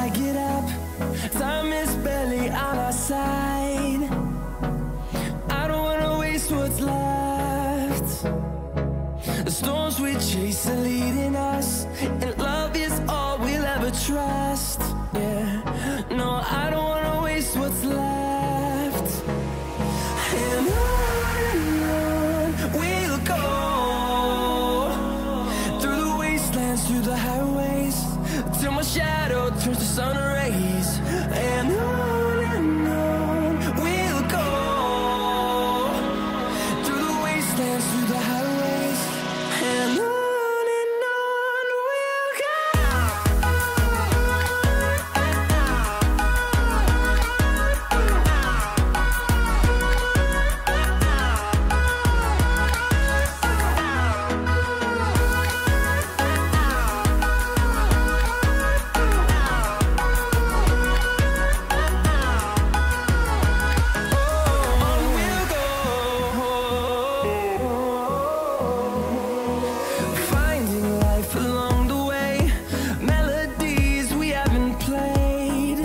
I get up, time is barely on our side. I don't wanna waste what's left. The storms we chase are leading us, and love is all we'll ever trust. Yeah, no, I don't wanna waste what's left. And on we'll go, through the wastelands, through the highways, till my shadow turns to sun rays. And on we'll go, through the wastelands, through the highways, and on we'll go. Finding life along the way, melodies we haven't played.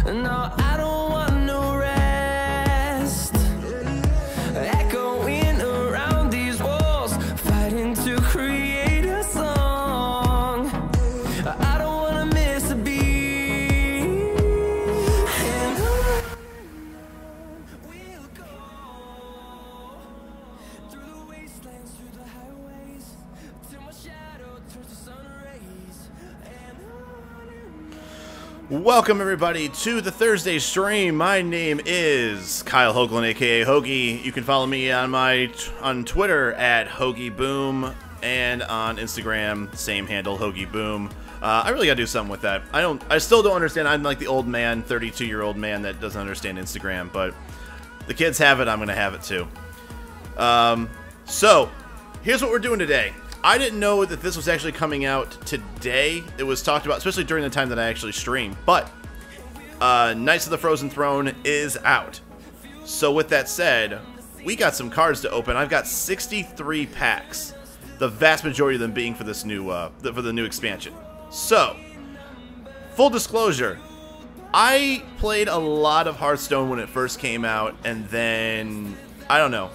No, I don't want no rest. Echoing around these walls, fighting to create a song. I don't wanna miss a beat. And on we'll go, through the wastelands, through the highways, till my shadow turns to sun rays. And on. Welcome everybody to the Thursday stream. My name is Kyle Hoagland, aka Hougie. You can follow me on Twitter at HoagieBoom, and on Instagram, same handle, HoagieBoom. I really gotta do something with that. I still don't understand. I'm like the old man, 32-year-old man that doesn't understand Instagram, but the kids have it, I'm gonna have it too. So here's what we're doing today. I didn't know that this was actually coming out today. It was talked about, especially during the time that I actually streamed, but Knights of the Frozen Throne is out. So with that said, we got some cards to open. I've got 63 packs, the vast majority of them being for this new for the new expansion. So, full disclosure, I played a lot of Hearthstone when it first came out, and then I don't know.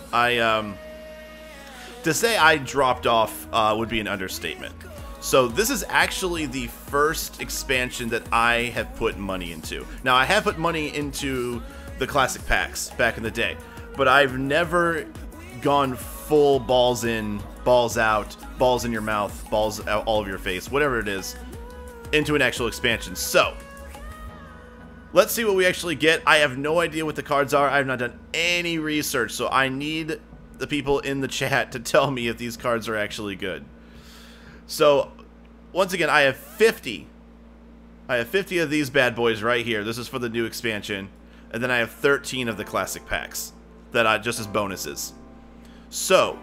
To say I dropped off would be an understatement. So this is actually the first expansion that I have put money into. Now, I have put money into the classic packs back in the day, but I've never gone full balls in, balls out, balls in your mouth, balls out all over your face, whatever it is, into an actual expansion. So, let's see what we actually get. I have no idea what the cards are. I have not done any research, so I need the people in the chat to tell me if these cards are actually good. So, once again, I have 50. I have 50 of these bad boys right here. This is for the new expansion. And then I have 13 of the classic packs that I just as bonuses. So,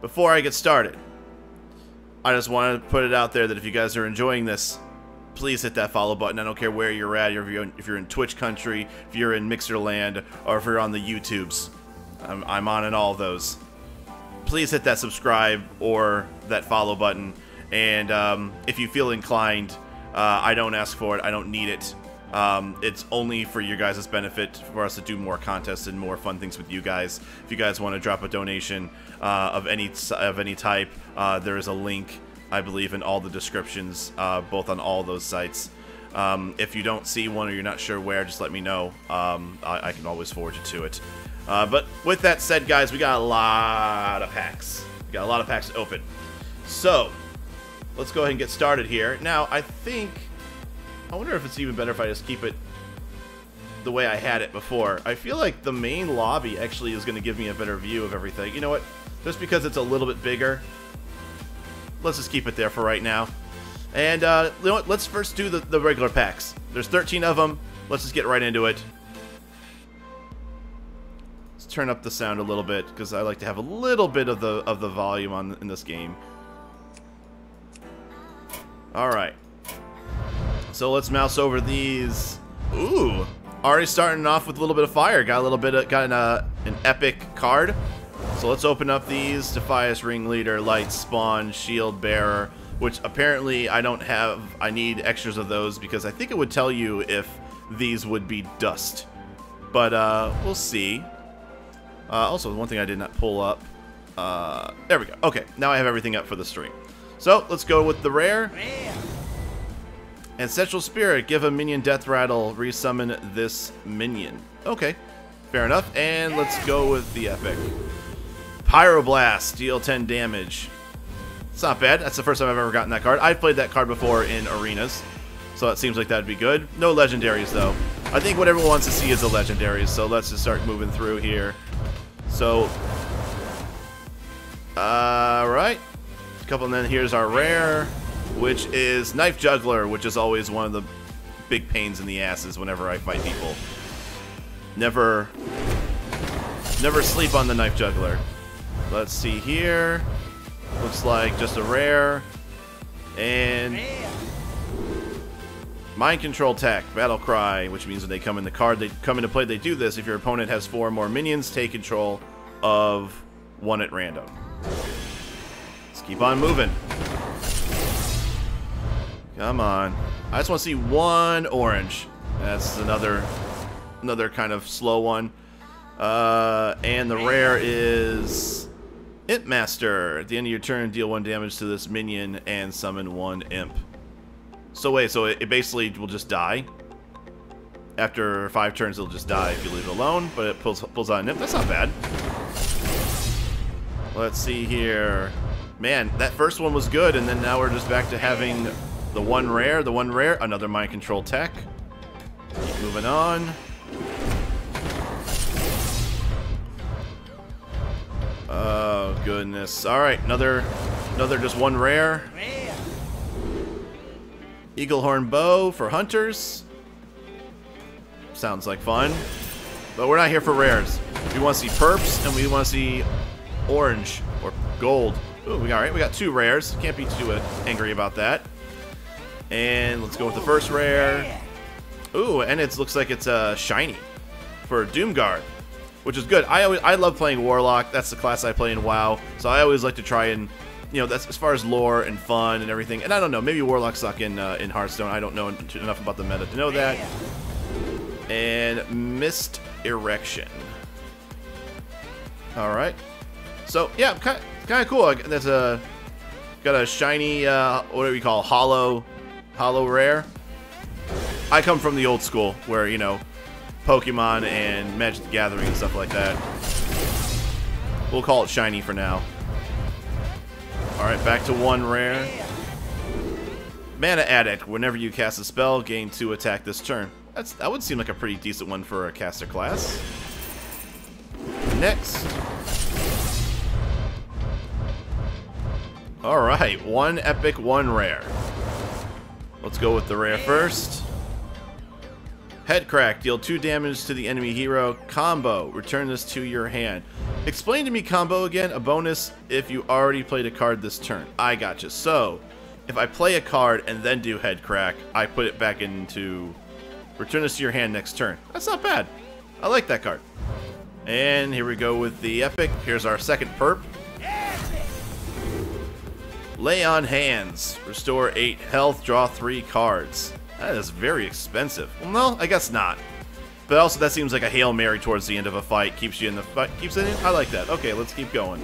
before I get started, I just want to put it out there that if you guys are enjoying this, please hit that follow button. I don't care where you're at, if you're in Twitch country, if you're in Mixerland, or if you're on the YouTubes. I'm on in all those. Please hit that subscribe or that follow button. And if you feel inclined, I don't ask for it. I don't need it. It's only for your guys' benefit, for us to do more contests and more fun things with you guys. If you guys want to drop a donation of any type, there is a link, I believe, in all the descriptions, both on all those sites. If you don't see one or you're not sure where, just let me know. I can always forward you to it. But with that said, guys, we got a lot of packs. We got a lot of packs to open. So, let's go ahead and get started here. Now, I wonder if it's even better if I just keep it the way I had it before. I feel like the main lobby actually is going to give me a better view of everything. You know what? Just because it's a little bit bigger, let's just keep it there for right now. And, you know what? Let's first do the regular packs. There's 13 of them. Let's just get right into it. Let's turn up the sound a little bit, because I like to have a little bit of the volume in this game. Alright. So let's mouse over these. Ooh, already starting off with a little bit of fire. Got an epic card. So let's open up these. Defias Ringleader, Light Spawn, Shield Bearer, which apparently I don't have. I need extras of those because I think it would tell you if these would be dust. But we'll see. Also, one thing I did not pull up. There we go. Okay, now I have everything up for the stream. So let's go with the rare. Ancestral Spirit, give a minion death rattle, resummon this minion. Okay, fair enough. And let's go with the epic. Pyroblast, deal 10 damage. It's not bad. That's the first time I've ever gotten that card. I've played that card before in arenas, so it seems like that'd be good. No legendaries though. I think what everyone wants to see is the legendaries, so let's just start moving through here. So, right. A couple, and then here's our rare, which is Knife Juggler, which is always one of the big pains in the asses whenever I fight people. Never sleep on the Knife Juggler. Let's see here. Looks like just a rare. And Mind Control Tech, Battle Cry, which means when they come in the card, they come into play, they do this. If your opponent has 4 or more minions, take control of 1 at random. Let's keep on moving. Come on. I just want to see 1 orange. That's another kind of slow one. And the rare is Imp Master. At the end of your turn, deal 1 damage to this minion and summon 1 imp. So wait, so it basically will just die? After 5 turns, it'll just die if you leave it alone, but it pulls out an imp. That's not bad. Let's see here. Man, that first one was good, and then now we're just back to having the one rare, another Mind Control Tech. Keep moving on. Oh, goodness. Alright, another just 1 rare. Eaglehorn Bow for hunters. Sounds like fun. But we're not here for rares. We want to see perps, and we want to see orange or gold. Ooh, we got 2 rares. Can't be too angry about that. And let's go with the first rare. Ooh, and it looks like it's shiny for Doomguard, which is good. I love playing Warlock. That's the class I play in WoW. So I always like to try and, you know, that's as far as lore and fun and everything. And I don't know, maybe Warlocks suck in Hearthstone. I don't know enough about the meta to know that. And Mist Erection. All right. So yeah, kind of cool. That's got a shiny what do we call hollow rare. I come from the old school where, you know, Pokemon and Magic the Gathering and stuff like that. We'll call it shiny for now. Alright, back to 1 rare. Mana Addict. Whenever you cast a spell, gain 2 attack this turn. That would seem like a pretty decent one for a caster class. Next. Alright, 1 epic, 1 rare. Let's go with the rare first. Head Crack, deal 2 damage to the enemy hero. Combo, return this to your hand. Explain to me combo again. A bonus if you already played a card this turn. I gotcha. So, if I play a card and then do Head Crack, I put it back into return this to your hand next turn. That's not bad. I like that card. And here we go with the epic. Here's our second perp. Lay on Hands. Restore 8 health, draw 3 cards. That is very expensive. Well, no, I guess not. But also, that seems like a Hail Mary towards the end of a fight. Keeps you in the fight. Keeps it in? I like that. Okay, let's keep going.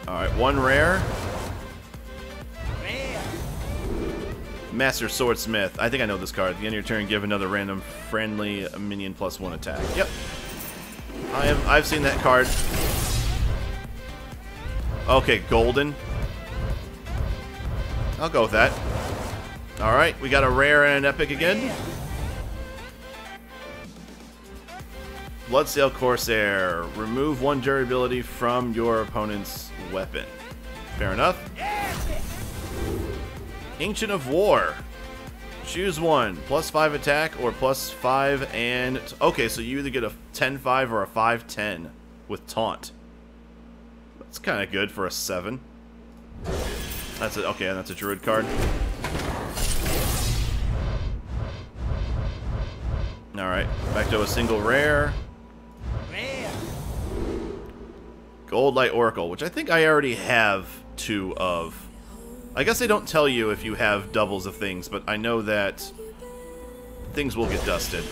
Alright, 1 rare. Master Swordsmith. I think I know this card. At the end of your turn, give another random friendly minion +1 attack. Yep. I've seen that card. Okay, golden. I'll go with that. Alright, we got a rare and an epic again. Bloodsail Corsair. Remove 1 durability from your opponent's weapon. Fair enough. Ancient of War. Choose 1. +5 attack or +5 and... Okay, so you either get a 10-5 or a 5-10 with Taunt. That's kind of good for a 7. That's it. Okay, and that's a Druid card. Alright, back to a single rare. Gold Light Oracle, which I think I already have 2 of. I guess they don't tell you if you have doubles of things, but I know that things will get dusted.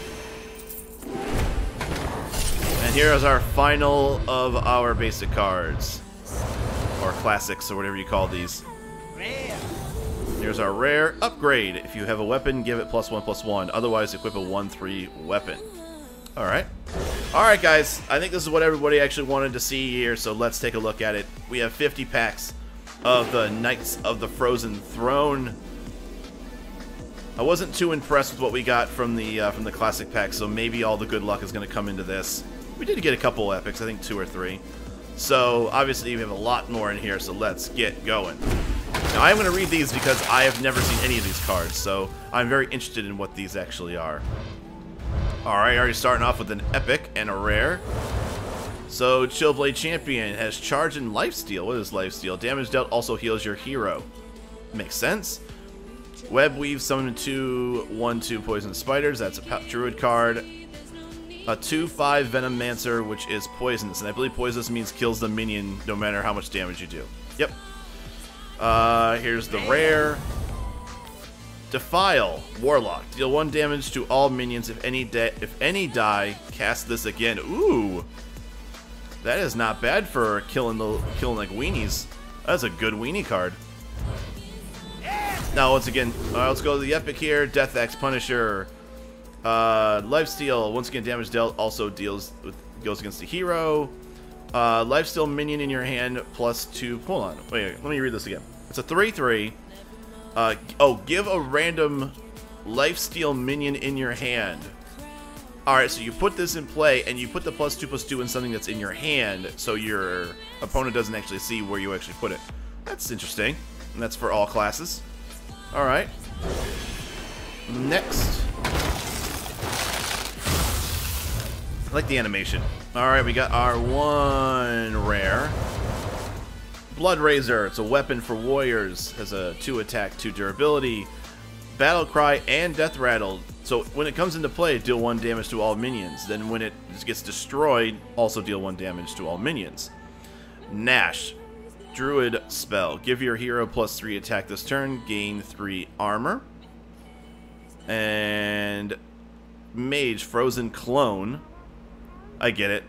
And here is our final of our basic cards. Or classics, or whatever you call these. Here's our rare upgrade. If you have a weapon, give it +1/+1. Otherwise, equip a 1/3 weapon. Alright. Alright, guys. I think this is what everybody actually wanted to see here, so let's take a look at it. We have 50 packs of the Knights of the Frozen Throne. I wasn't too impressed with what we got from the classic pack, so maybe all the good luck is going to come into this. We did get a couple epics, I think 2 or 3. So, obviously, we have a lot more in here, so let's get going. Now, I'm going to read these because I have never seen any of these cards, so I'm very interested in what these actually are. Alright, already starting off with an epic and a rare. So, Chillblade Champion has Charge and Lifesteal. What is Lifesteal? Damage dealt also heals your hero. Makes sense. Web Weave summoned 2 1/2 Poison Spiders. That's a Druid card. A 2/5 Venomancer, which is poisonous. And I believe poisonous means kills the minion no matter how much damage you do. Yep. Here's the rare. Defile Warlock. Deal 1 damage to all minions. If any die, cast this again. Ooh. That is not bad for killing like weenies. That's a good weenie card. Now, once again, let's go to the epic here. Death Axe Punisher. Lifesteal, once again, damage dealt also goes against the hero. Lifesteal minion in your hand +2. Hold on, wait, let me read this again. It's a 3/3. Give a random Lifesteal minion in your hand. Alright, so you put this in play, and you put the +2/+2 in something that's in your hand, so your opponent doesn't actually see where you actually put it. That's interesting, and that's for all classes. Alright. Next. I like the animation. Alright, we got our 1 rare. Blood Razor. It's a weapon for warriors. Has a 2 attack, 2 durability. Battle Cry and Death Rattle. So when it comes into play, deal 1 damage to all minions. Then when it gets destroyed, also deal 1 damage to all minions. Nash. Druid spell. Give your hero +3 attack this turn. Gain 3 armor. And Mage. Frozen Clone. I get it.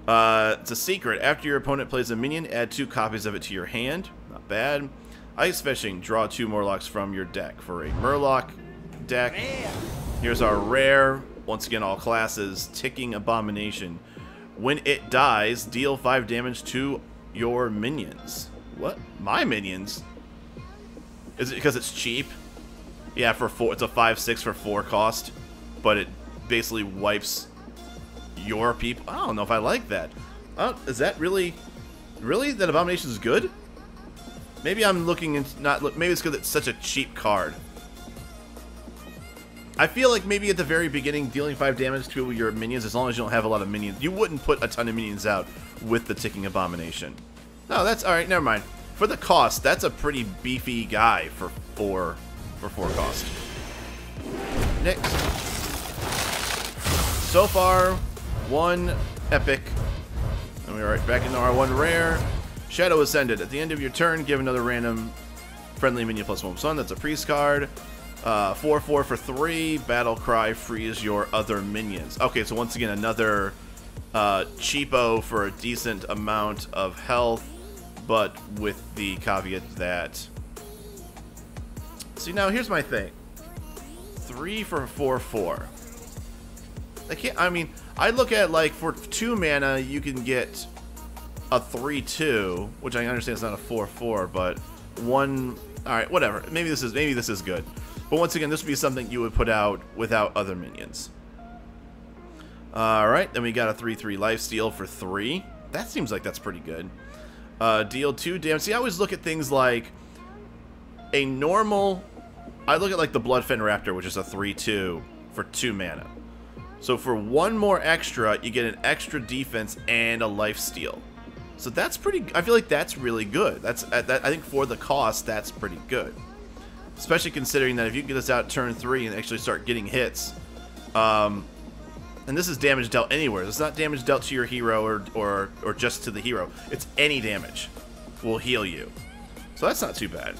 It's a secret. After your opponent plays a minion, add 2 copies of it to your hand. Not bad. Ice Fishing. Draw 2 Murlocs from your deck for a Murloc deck. Here's our rare. Once again, all classes. Ticking Abomination. When it dies, deal 5 damage to your minions. What? My minions? Is it because it's cheap? Yeah, for 4. It's a 5/6 for 4 cost. But it basically wipes your people. I don't know if I like that. Is that really that Abomination is good? Maybe I'm looking into maybe it's because it's such a cheap card. I feel like maybe at the very beginning, dealing 5 damage to your minions, as long as you don't have a lot of minions, you wouldn't put a ton of minions out with the Ticking Abomination. No, that's alright, never mind. For the cost, that's a pretty beefy guy for 4 cost. Next. So far, 1 epic. And we're right back into our 1 rare. Shadow Ascended. At the end of your turn, give another random friendly minion +1/+1. That's a priest card. 4/4 for 3. Battle Cry frees your other minions. Okay, so once again, another cheapo for a decent amount of health, but with the caveat that... See, now here's my thing. 3 for 4/4. I look at, like, for 2 mana, you can get a 3/2, which I understand is not a 4/4, but 1... Alright, whatever. Maybe this is good. But once again, this would be something you would put out without other minions. Alright, then we got a 3/3 Lifesteal for 3. That seems like that's pretty good. Deal 2 damage. See, I always look at things like a normal... I look at, like, the Bloodfen Raptor, which is a 3/2 for 2 mana. So for 1 more extra, you get an extra defense and a lifesteal. So that's pretty... I feel like that's really good. I think for the cost, that's pretty good. Especially considering that if you get this out turn 3 and actually start getting hits, And this is damage dealt anywhere. It's not damage dealt to your hero or just to the hero. It's any damage will heal you. So that's not too bad.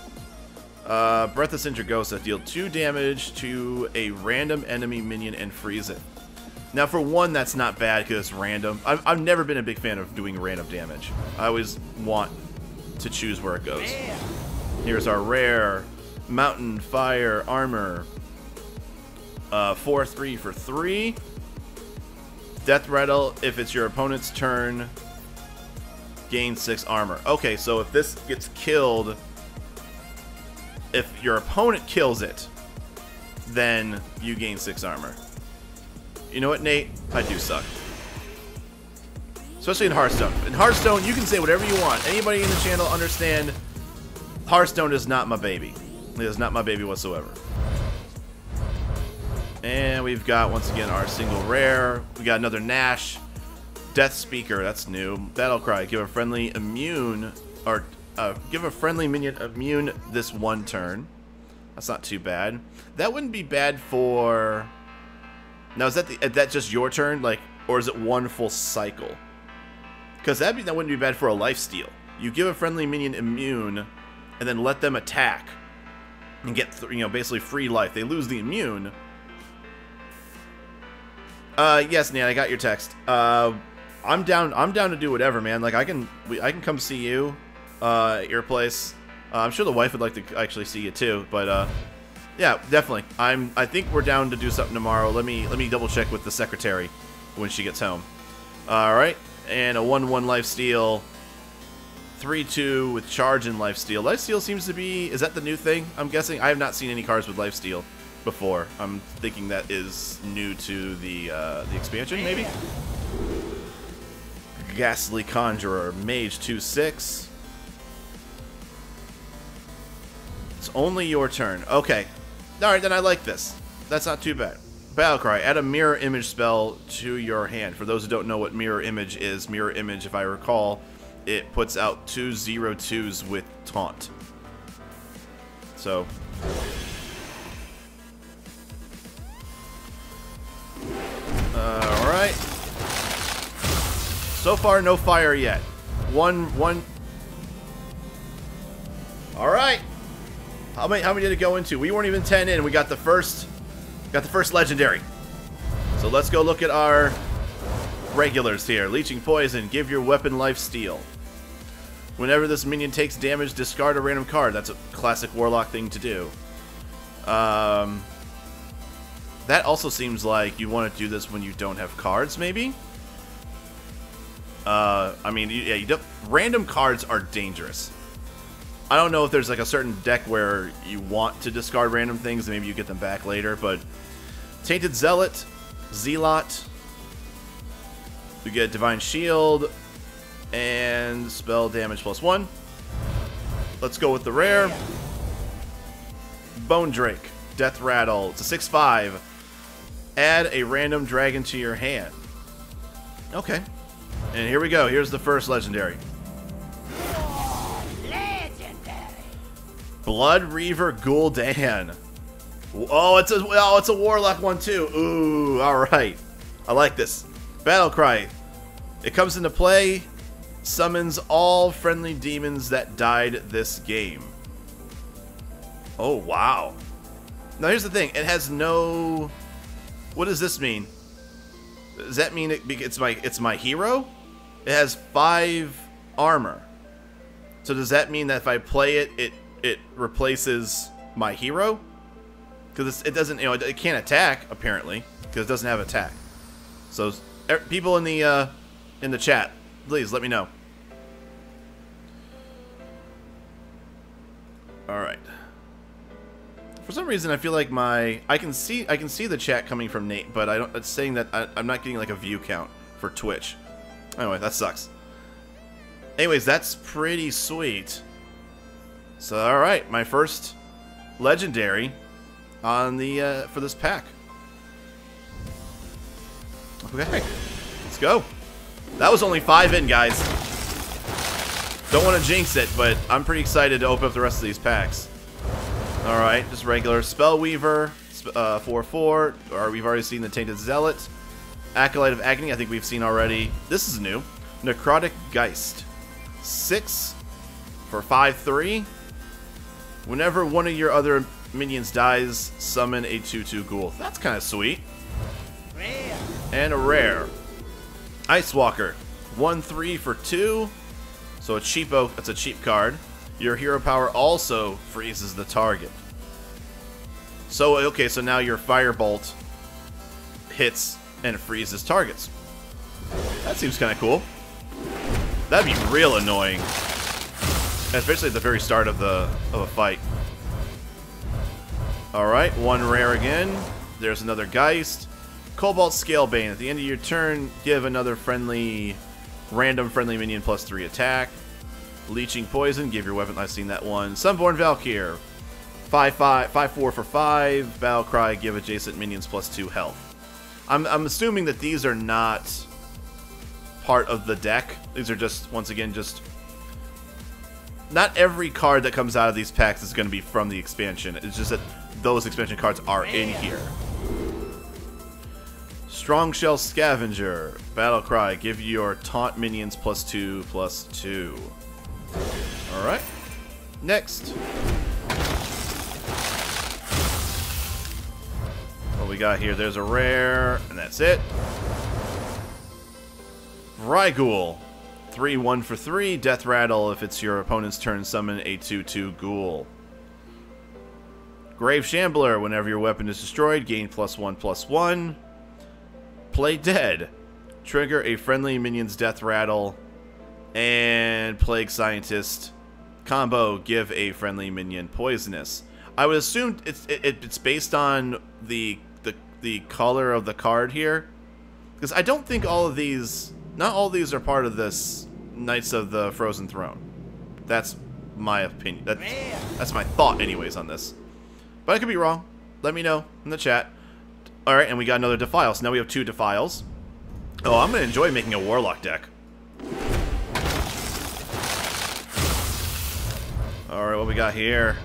Breathless Indragosa. Deal 2 damage to a random enemy minion and freeze it. Now for one, that's not bad because it's random. I've never been a big fan of doing random damage. I always want to choose where it goes. Here's our rare Mountain Fire Armor. 4/3 for 3. Death Rattle, if it's your opponent's turn, gain 6 armor. Okay, so if this gets killed, if your opponent kills it, then you gain 6 armor. You know what, Nate? I do suck. Especially in Hearthstone. In Hearthstone, you can say whatever you want. Anybody in the channel understand Hearthstone is not my baby. It is not my baby whatsoever. And we've got, once again, our single rare. We got another Nash. Death Speaker, that's new. Battle Cry, give a friendly immune, or give a friendly minion immune this one turn. That's not too bad. That wouldn't be bad for... Now, is that just your turn, like, or is it one full cycle? Because that wouldn't be bad for a lifesteal. You give a friendly minion immune, and then let them attack, and get basically free life. They lose the immune. Yes, Nan, I got your text. I'm down to do whatever, man. Like I can come see you at your place. I'm sure the wife would like to actually see you too, but yeah, definitely. I think we're down to do something tomorrow. Let me double check with the secretary when she gets home. All right. And a 1/1 lifesteal. 3/2 with charge and lifesteal. Lifesteal seems to be, is that the new thing? I'm guessing. I have not seen any cards with lifesteal before. I'm thinking that is new to the expansion, maybe? Ghastly Conjurer, Mage 2/6. It's only your turn. Okay. Alright, then I like this. That's not too bad. Battlecry, add a mirror image spell to your hand. For those who don't know what mirror image is, mirror image, if I recall, it puts out 2 0/2s with taunt. So... Alright. So far, no fire yet. One. Alright. How many did it go into? We weren't even 10 in. We got the first legendary. So let's go look at our regulars here. Leeching Poison. Give your weapon life steal. Whenever this minion takes damage, discard a random card. That's a classic Warlock thing to do. That also seems like you want to do this when you don't have cards, maybe? I mean, yeah, random cards are dangerous. I don't know if there's like a certain deck where you want to discard random things and maybe you get them back later, but... Tainted Zealot, Zealot. We get Divine Shield, and spell damage +1. Let's go with the rare. Bone Drake, Death Rattle. It's a 6/5. Add a random dragon to your hand. Okay. And here we go. Here's the first legendary. Legendary. Blood Reaver Gul'dan. Oh, it's a Warlock one too. Ooh, all right. I like this. Battle Cry. It comes into play. Summons all friendly demons that died this game. Oh, wow. Now here's the thing. It has no... What does this mean? Does that mean it's my hero? It has 5 armor. So does that mean that if I play it, it replaces my hero? Because it doesn't, it can't attack apparently because it doesn't have attack. So people in the chat, please let me know. All right. For some reason, I feel like I can see the chat coming from Nate, but it's saying that I'm not getting like a view count for Twitch. Anyway, that sucks. Anyways, that's pretty sweet. So, all right, my first legendary on the for this pack. Okay, let's go. That was only 5 in, guys. Don't want to jinx it, but I'm pretty excited to open up the rest of these packs. Alright, just regular Spellweaver, 4/4, or we've already seen the Tainted Zealot. Acolyte of Agony, I think we've seen already. This is new. Necrotic Geist. 6 for 5/3. Whenever one of your other minions dies, summon a 2/2 ghoul. That's kind of sweet. Rare. And a rare. Ice Walker. 1/3 for 2. So a cheapo, that's a cheap card. Your hero power also freezes the target. So, okay, so now your Firebolt hits and freezes targets. That seems kind of cool. That'd be real annoying. Especially at the very start of a fight. Alright, one rare again. There's another Geist. Cobalt Scalebane. At the end of your turn, give another random friendly minion +3 attack. Leeching Poison, give your weapon. I've seen that one. Sunborn Valkyr. 5/4 for 5. Battle Cry, give adjacent minions +2 health. I'm assuming that these are not part of the deck. These are just, once again, just... Not every card that comes out of these packs is going to be from the expansion. It's just that those expansion cards are in here. Strong Shell Scavenger. Battle Cry, give your taunt minions +2/+2. Alright. Next. What we got here? There's a rare, and that's it. Vryghoul. 3/1 for 3. Death Rattle. If it's your opponent's turn, summon a 2/2 ghoul. Grave Shambler. Whenever your weapon is destroyed, gain +1/+1. Play Dead. Trigger a friendly minion's Death Rattle. And Plague Scientist. Combo. Give a friendly minion Poisonous. I would assume it's based on the color of the card here. Because I don't think all of these... Not all of these are part of this Knights of the Frozen Throne. That's my opinion. That's my thought anyways on this. But I could be wrong. Let me know in the chat. Alright, and we got another Defile. So now we have 2 Defiles. Oh, I'm going to enjoy making a Warlock deck. Alright, what we got here?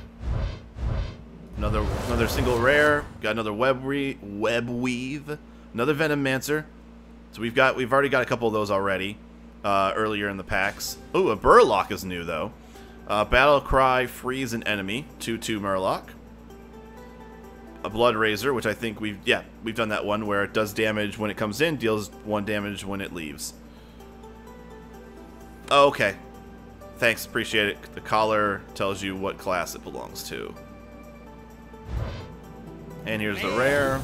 Another single rare. Got another Web Weave. Another Venomancer. So we've already got a couple of those already earlier in the packs. Ooh, a Burlock is new though. Battle Cry, freeze an enemy. 2/2 Murloc. A Blood Razor, which I think we've done that one where it does damage when it comes in, deals 1 damage when it leaves. Oh, okay. Thanks, appreciate it. The collar tells you what class it belongs to. And here's the rare.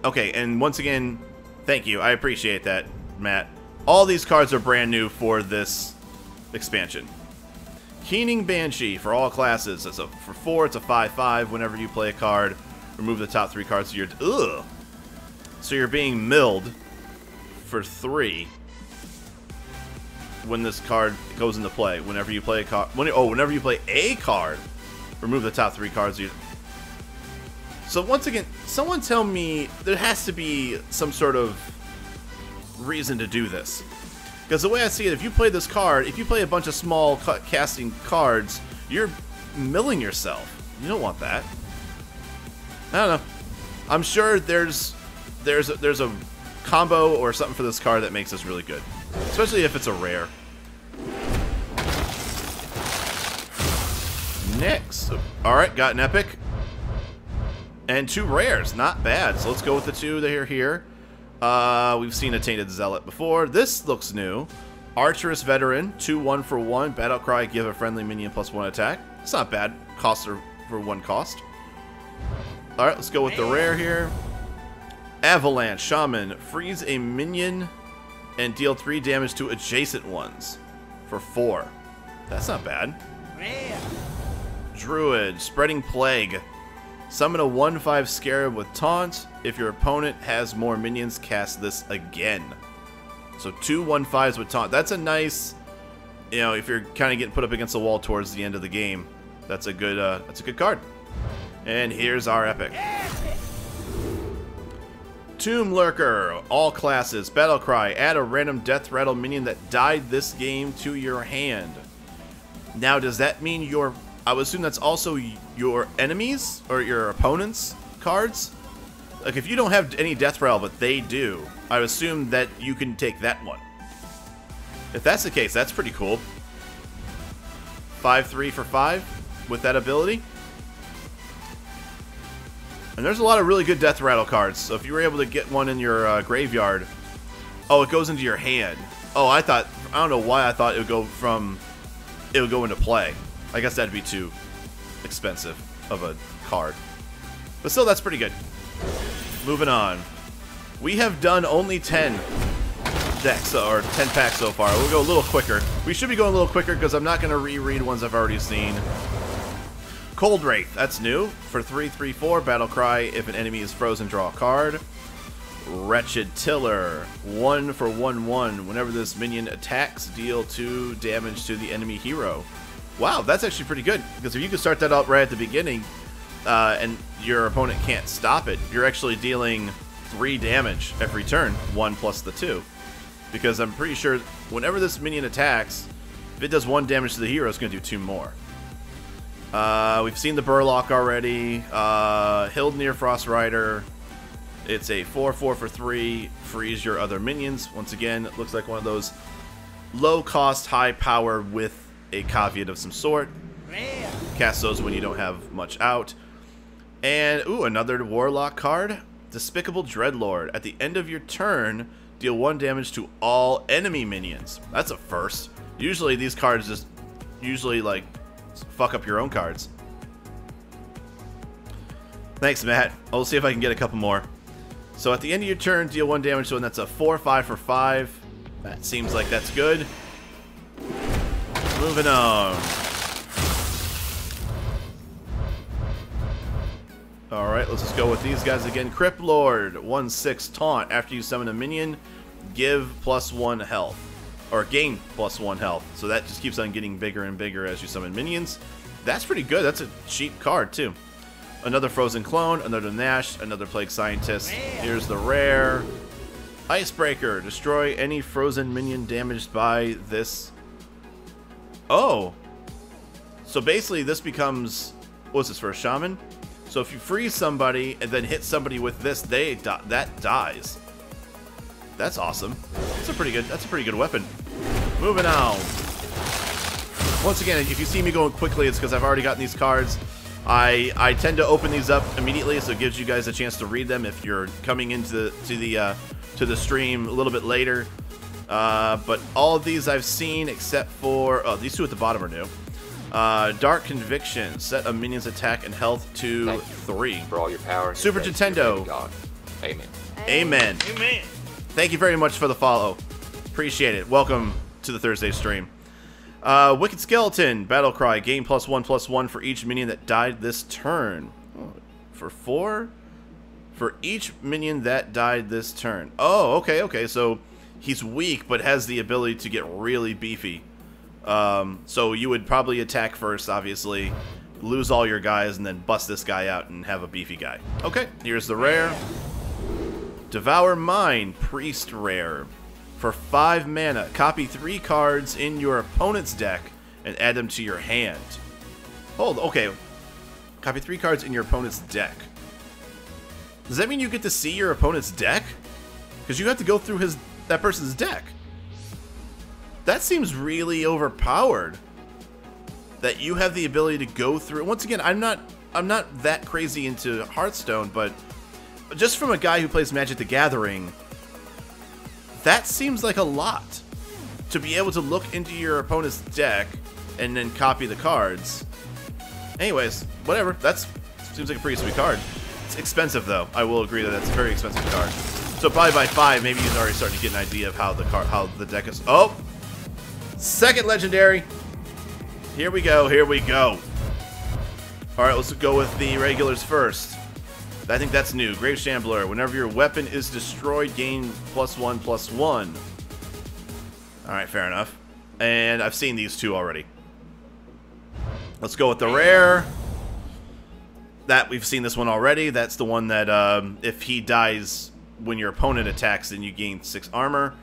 Okay, and once again, thank you. I appreciate that, Matt. All these cards are brand new for this expansion. Keening Banshee for all classes. For 4, it's a 5/5. Whenever you play a card, remove the top 3 cards of your... Ugh! So you're being milled for 3 when this card goes into play. Whenever you play a card... whenever you play a card, remove the top 3 cards of your... So once again, someone tell me there has to be some sort of reason to do this. Because the way I see it, if you play this card, if you play a bunch of small casting cards, you're milling yourself. You don't want that. I don't know. I'm sure there's a combo or something for this card that makes this really good. Especially if it's a rare. Next. Alright, got an epic. And 2 rares, not bad. So let's go with the 2 that are here. We've seen a Tainted Zealot before. This looks new. Archerous Veteran, 2/1 for 1. Battle Cry, give a friendly minion +1 attack. It's not bad. Costs are for 1 cost. Alright, let's go with the rare here. Avalanche Shaman, freeze a minion and deal 3 damage to adjacent ones for 4. That's not bad. Druid, Spreading Plague. Summon a 1/5 Scarab with Taunt. If your opponent has more minions, cast this again. So 2 1/5s with Taunt. That's a nice, if you're kind of getting put up against the wall towards the end of the game, that's a good card. And here's our epic. Tomb Lurker, all classes. Battle Cry, add a random Death Rattle minion that died this game to your hand. Now, does that mean I would assume that's also your enemies or your opponent's cards? Like, if you don't have any death rattle, but they do, I assume that you can take that one. If that's the case, that's pretty cool. 5-3 for 5 with that ability. And there's a lot of really good death rattle cards, so if you were able to get one in your graveyard... Oh, it goes into your hand. Oh, I don't know why I thought it would go into play. I guess that'd be too expensive of a card. But still, that's pretty good. Moving on. We have done only 10 decks, or 10 packs so far. We'll go a little quicker. We should be going a little quicker because I'm not going to reread ones I've already seen. Cold Wraith, that's new. For 3/3/4, Battle Cry. If an enemy is frozen, draw a card. Wretched Tiller, 1 for 1/1. Whenever this minion attacks, deal 2 damage to the enemy hero. Wow, that's actually pretty good, because if you can start that out right at the beginning, and your opponent can't stop it, you're actually dealing 3 damage every turn, 1 plus the 2. Because I'm pretty sure whenever this minion attacks, if it does 1 damage to the hero, it's going to do 2 more. We've seen the Burlock already. Hildnir Frost Rider. It's a 4/4 for 3. Freeze your other minions. Once again, it looks like one of those low cost, high power with a caveat of some sort. Cast those when you don't have much out. And, ooh, another Warlock card. Despicable Dreadlord. At the end of your turn, deal 1 damage to all enemy minions. That's a first. Usually these cards just like fuck up your own cards. Thanks, Matt. I'll see if I can get a couple more. So at the end of your turn, deal 1 damage to one. That's a 4/5 for 5. That seems like that's good. Moving on. Alright, let's just go with these guys again. Crypt Lord, 1/6 taunt. After you summon a minion, give +1 health. Or gain +1 health. So that just keeps on getting bigger and bigger as you summon minions. That's pretty good. That's a cheap card, too. Another Frozen Clone, another Nash, another Plague Scientist. Here's the rare. Icebreaker. Destroy any frozen minion damaged by this. Oh. So basically this becomes... What's this, for a Shaman? So if you freeze somebody and then hit somebody with this, that dies. That's awesome. That's a pretty good weapon. Moving on. Once again, if you see me going quickly, it's because I've already gotten these cards. I tend to open these up immediately, so it gives you guys a chance to read them if you're coming into the stream a little bit later. But all of these I've seen except for these two at the bottom are new. Dark Conviction, set a minion's attack and health to 3. For all your power. Super Nintendo. God. Amen. Amen. Amen. Thank you very much for the follow. Appreciate it. Welcome to the Thursday stream. Wicked Skeleton, Battle Cry, gain +1/+1 for each minion that died this turn. Oh, for 4? For each minion that died this turn. Oh, okay. So he's weak, but has the ability to get really beefy. So you would probably attack first, obviously, lose all your guys, and then bust this guy out and have a beefy guy. Okay, here's the rare. Devour Mind, Priest rare. For 5 mana, copy 3 cards in your opponent's deck and add them to your hand. Okay. Copy 3 cards in your opponent's deck. Does that mean you get to see your opponent's deck? Because you have to go through that person's deck. That seems really overpowered. That you have the ability to go through. Once again, I'm not that crazy into Hearthstone, but just from a guy who plays Magic the Gathering, that seems like a lot. To be able to look into your opponent's deck and then copy the cards. Anyways, whatever. That seems like a pretty sweet card. It's expensive, though. I will agree that that's a very expensive card. So probably by 5, maybe you're already starting to get an idea of how the deck is. Oh! Second legendary. Here we go. Alright, let's go with the regulars first. I think that's new. Grave Shambler. Whenever your weapon is destroyed, gain +1/+1. Alright, fair enough. And I've seen these two already. Let's go with the rare. We've seen this one already. That's the one that if he dies when your opponent attacks, then you gain 6 armor.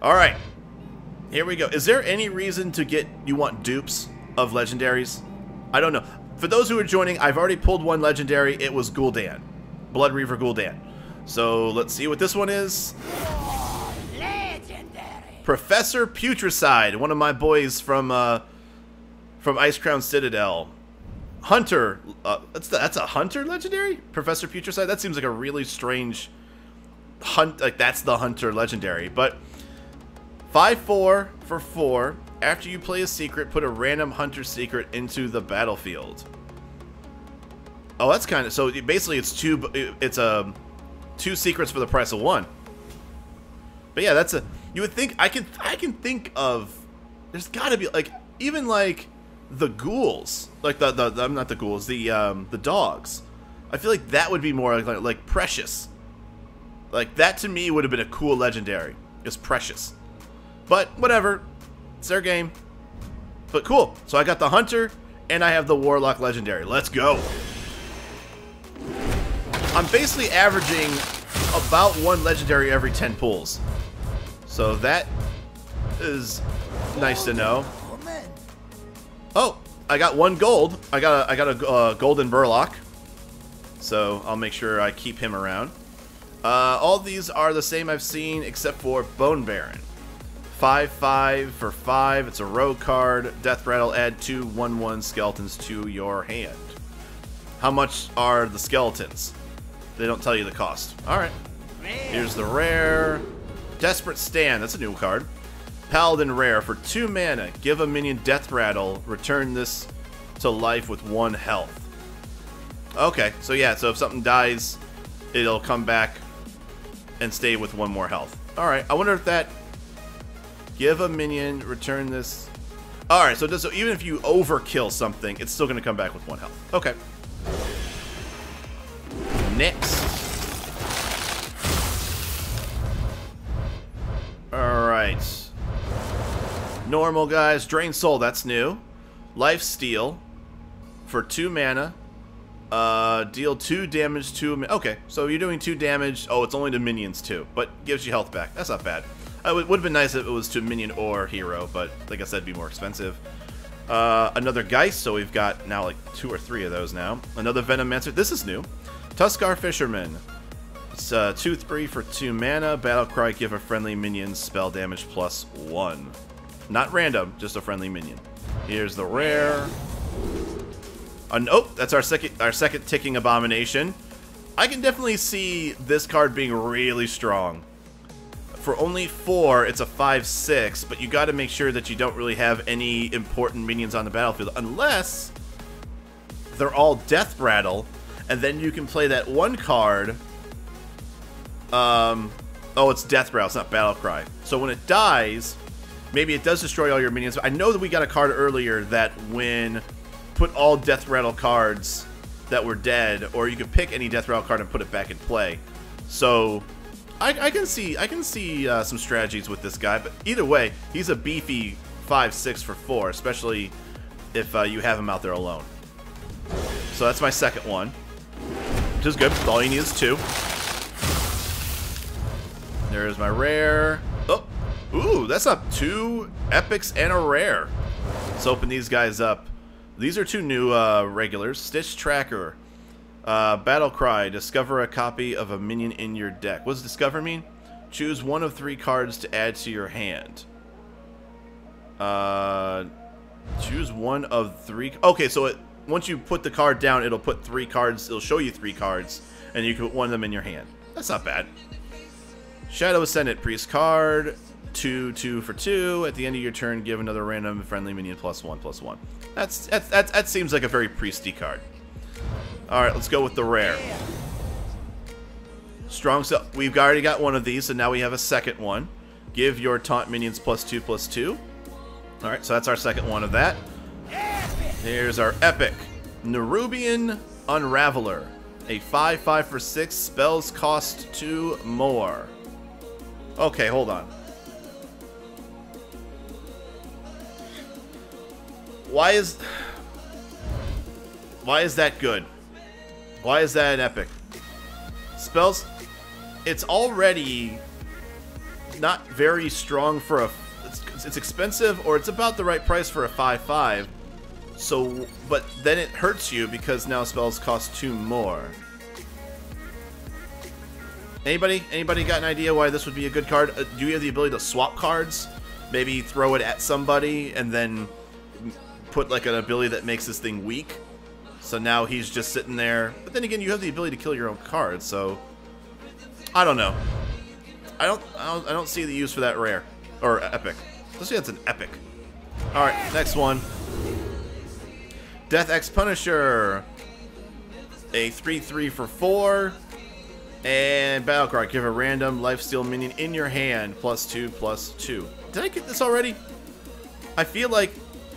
Alright. Here we go. Is there any reason you want dupes of legendaries? I don't know. For those who are joining, I've already pulled one legendary. It was Gul'dan. Blood Reaver Gul'dan. So let's see what this one is. Professor Putricide, one of my boys from Ice Crown Citadel. Hunter, that's a Hunter legendary? Professor Putricide? That seems like a really strange like that's the Hunter legendary. But 5/4 for 4. After you play a secret, put a random Hunter secret into the battlefield. Oh, that's kind of, so basically it's two secrets for the price of 1. But yeah, that's you would think I can think of, there's got to be like even like the ghouls, like the not the ghouls, the dogs. I feel like that would be more like Precious. Like that to me would have been a cool legendary. Is Precious. But whatever. It's their game. But cool. So I got the Hunter and I have the Warlock legendary. Let's go. I'm basically averaging about 1 legendary every 10 pulls. So that is nice to know. Oh, I got 1 gold. I got a golden Burlock. So I'll make sure I keep him around. All these are the same I've seen except for Bone Baron. 5/5 for 5. It's a rogue card. Death Rattle. Add 2 1/1 skeletons to your hand. How much are the skeletons? They don't tell you the cost. Alright. Here's the rare. Desperate Stand. That's a new card. Paladin rare. For 2 mana, give a minion Death Rattle. Return this to life with 1 health. Okay. So yeah, so if something dies, it'll come back and stay with 1 more health. Alright. I wonder if that... Give a minion, return this... Alright, so even if you overkill something, it's still going to come back with 1 health. Okay. Next. Alright. Normal, guys. Drain Soul, that's new. Life Steal. For 2 mana. Deal 2 damage to... Okay, so you're doing 2 damage. Oh, it's only to minions, too. But gives you health back. That's not bad. It would have been nice if it was to minion or hero, but like I said, it'd be more expensive. Another Geist, so we've got now like 2 or 3 of those now. Another Venomancer. This is new. Tuskar Fisherman. It's 2/3 for 2 mana. Battlecry, give a friendly minion spell damage plus 1. Not random, just a friendly minion. Here's the rare. Oh, that's our second ticking abomination. I can definitely see this card being really strong. For only 4, it's a 5/6, but you got to make sure that you don't really have any important minions on the battlefield, unless they're all Death Rattle, and then you can play that 1 card. Oh, it's Death Rattle, it's not Battlecry. So when it dies, maybe it does destroy all your minions. I know that we got a card earlier that when put all Death Rattle cards that were dead, or you could pick any Death Rattle card and put it back in play. So I can see some strategies with this guy, but either way, he's a beefy 5/6 for 4, especially if you have him out there alone. So that's my second one, which is good. All you need is 2. There's my rare. Oh, ooh, that's up 2 epics and a rare. Let's open these guys up. These are 2 new regulars. Stitch Tracker. Battlecry, discover a copy of a minion in your deck. What does discover mean? Choose 1 of 3 cards to add to your hand. Choose 1 of 3. Okay, so once you put the card down, it'll put 3 cards. It'll show you 3 cards, and you can put 1 of them in your hand. That's not bad. Shadow Ascendant, Priest card. 2/2 for 2. At the end of your turn, give another random friendly minion +1/+1. That seems like a very priesty card. Alright, let's go with the rare. Strong Cell. We've already got 1 of these, so now we have a second one. Give your taunt minions +2/+2. Alright, so that's our second one of that. Here's our epic. Nerubian Unraveler. A 5/5 for 6. Spells cost 2 more. Okay, hold on. Why is that good? Why is that an epic? Spells, it's already not very strong for a... It's expensive, or it's about the right price for a 5/5. So, but then it hurts you because now spells cost 2 more. Anybody got an idea why this would be a good card? Do you have the ability to swap cards? Maybe throw it at somebody and then put like an ability that makes this thing weak. So now he's just sitting there. But then again, you have the ability to kill your own cards. So I don't know. I don't see the use for that rare or epic. Let's see, that's an epic. All right, next one. Death X Punisher. A 3/3 for 4. And battle cry, give a random lifesteal minion in your hand, +2/+2. Did I get this already? I feel like,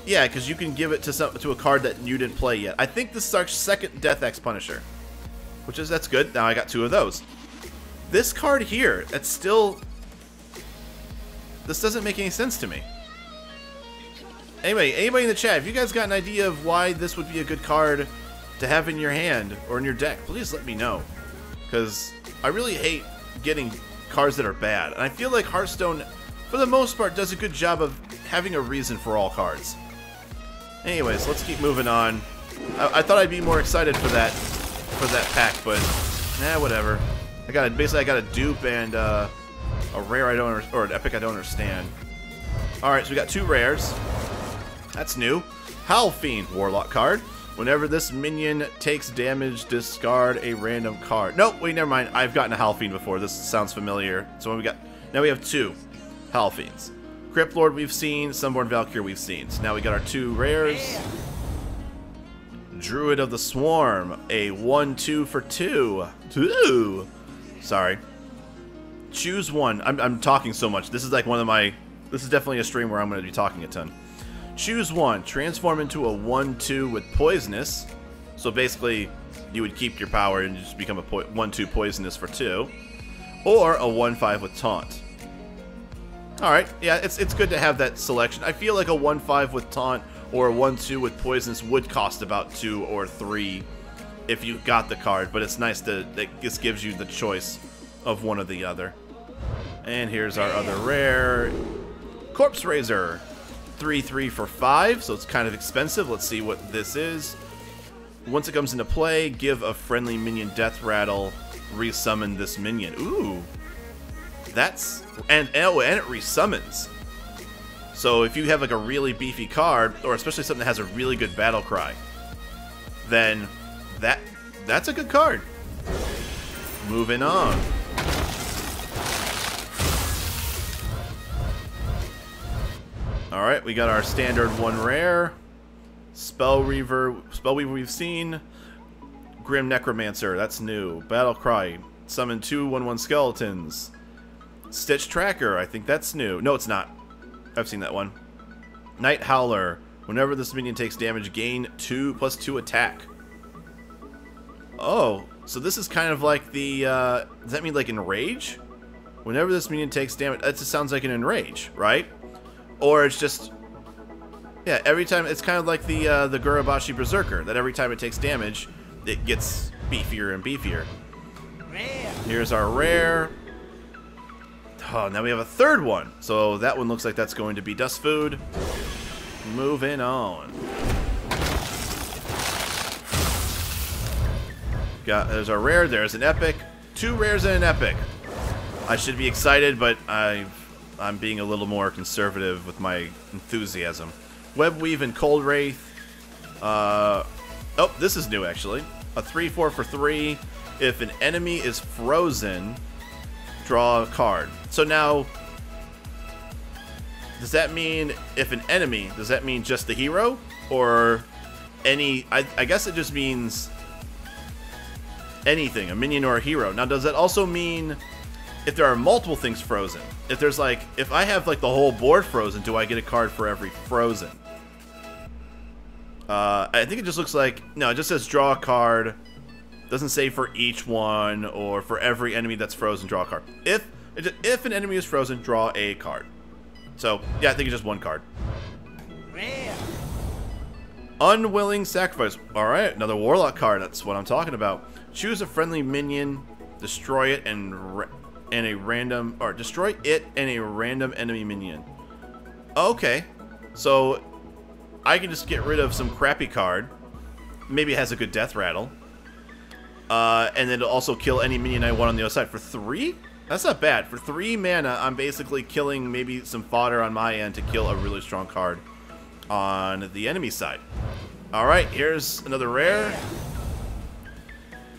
yeah, because you can give it to a card that you didn't play yet. I think this is our second Death X Punisher, that's good. Now I got 2 of those. This card here, it's still, this doesn't make any sense to me. Anyway, anybody in the chat, if you guys got an idea of why this would be a good card to have in your hand or in your deck, please let me know. Because I really hate getting cards that are bad. And I feel like Hearthstone, for the most part, does a good job of having a reason for all cards. Anyways, let's keep moving on. I thought I'd be more excited for that pack, but whatever. I got a dupe and a rare or an epic I don't understand. All right, so we got 2 rares. That's new. Howl Fiend, Warlock card. Whenever this minion takes damage, discard a random card. Nope, wait, never mind. I've gotten a Howl Fiend before. This sounds familiar. So what we got? Now we have 2 Howl Fiends. Crypt Lord we've seen. Sunborn Valkyrie we've seen. So now we got our 2 rares. Druid of the Swarm. A 1/2 for 2. Sorry. Choose one. I'm talking so much. This is like one of my... This is definitely a stream where I'm going to be talking a ton. Choose one. Transform into a 1/2 with poisonous. So basically, you would keep your power and just become a 1/2 poisonous for 2. Or a 1/5 with taunt. Alright, yeah, it's good to have that selection. I feel like a 1/5 with taunt or a 1/2 with poisonous would cost about 2 or 3 if you got the card. But it's nice that this gives you the choice of one or the other. And here's our other rare. Corpse Razor. 3/3 for 5, so it's kind of expensive. Let's see what this is. Once it comes into play, give a friendly minion death rattle, resummon this minion. Ooh, that's and it resummons. So if you have like a really beefy card, or especially something that has a really good battle cry, then that's a good card. Moving on. Alright, we got our standard 1 rare. Spellweaver we've seen. Grim Necromancer, that's new. Battle Cry. Summon 2 1/1 skeletons. Stitch Tracker, I think that's new. No, it's not. I've seen that one. Night Howler. Whenever this minion takes damage, gain 2/+2 attack. Oh, so this is kind of like the, does that mean like Enrage? Whenever this minion takes damage, that just sounds like an Enrage, right? Or it's just, yeah, every time, it's kind of like the Gurabashi Berserker, that every time it takes damage, it gets beefier and beefier. Here's our rare. Oh, now we have a 3rd one. So that one looks like that's going to be Dust Food. Moving on. There's our rare, there's an epic. 2 rares and an epic. I should be excited, but I'm being a little more conservative with my enthusiasm. Webweave and Cold Wraith. Oh, this is new actually. A 3/4 for 3. If an enemy is frozen, draw a card. So now, does that mean if an enemy, does that mean just the hero? Or any, I guess it just means anything, a minion or a hero. Now does that also mean if there are multiple things frozen? If there's like, if I have like the whole board frozen, do I get a card for every frozen? I think it just looks like, no, it just says draw a card. Doesn't say for each one or for every enemy that's frozen, draw a card. If an enemy is frozen, draw a card. So yeah, I think it's just 1 card. Unwilling Sacrifice. All right, another Warlock card. That's what I'm talking about. Choose a friendly minion, destroy it, destroy it and a random enemy minion. Okay, so I can just get rid of some crappy card. Maybe it has a good death rattle, And then it'll also kill any minion I want on the other side. For 3? That's not bad. For 3 mana, I'm basically killing maybe some fodder on my end to kill a really strong card on the enemy side. Alright, here's another rare.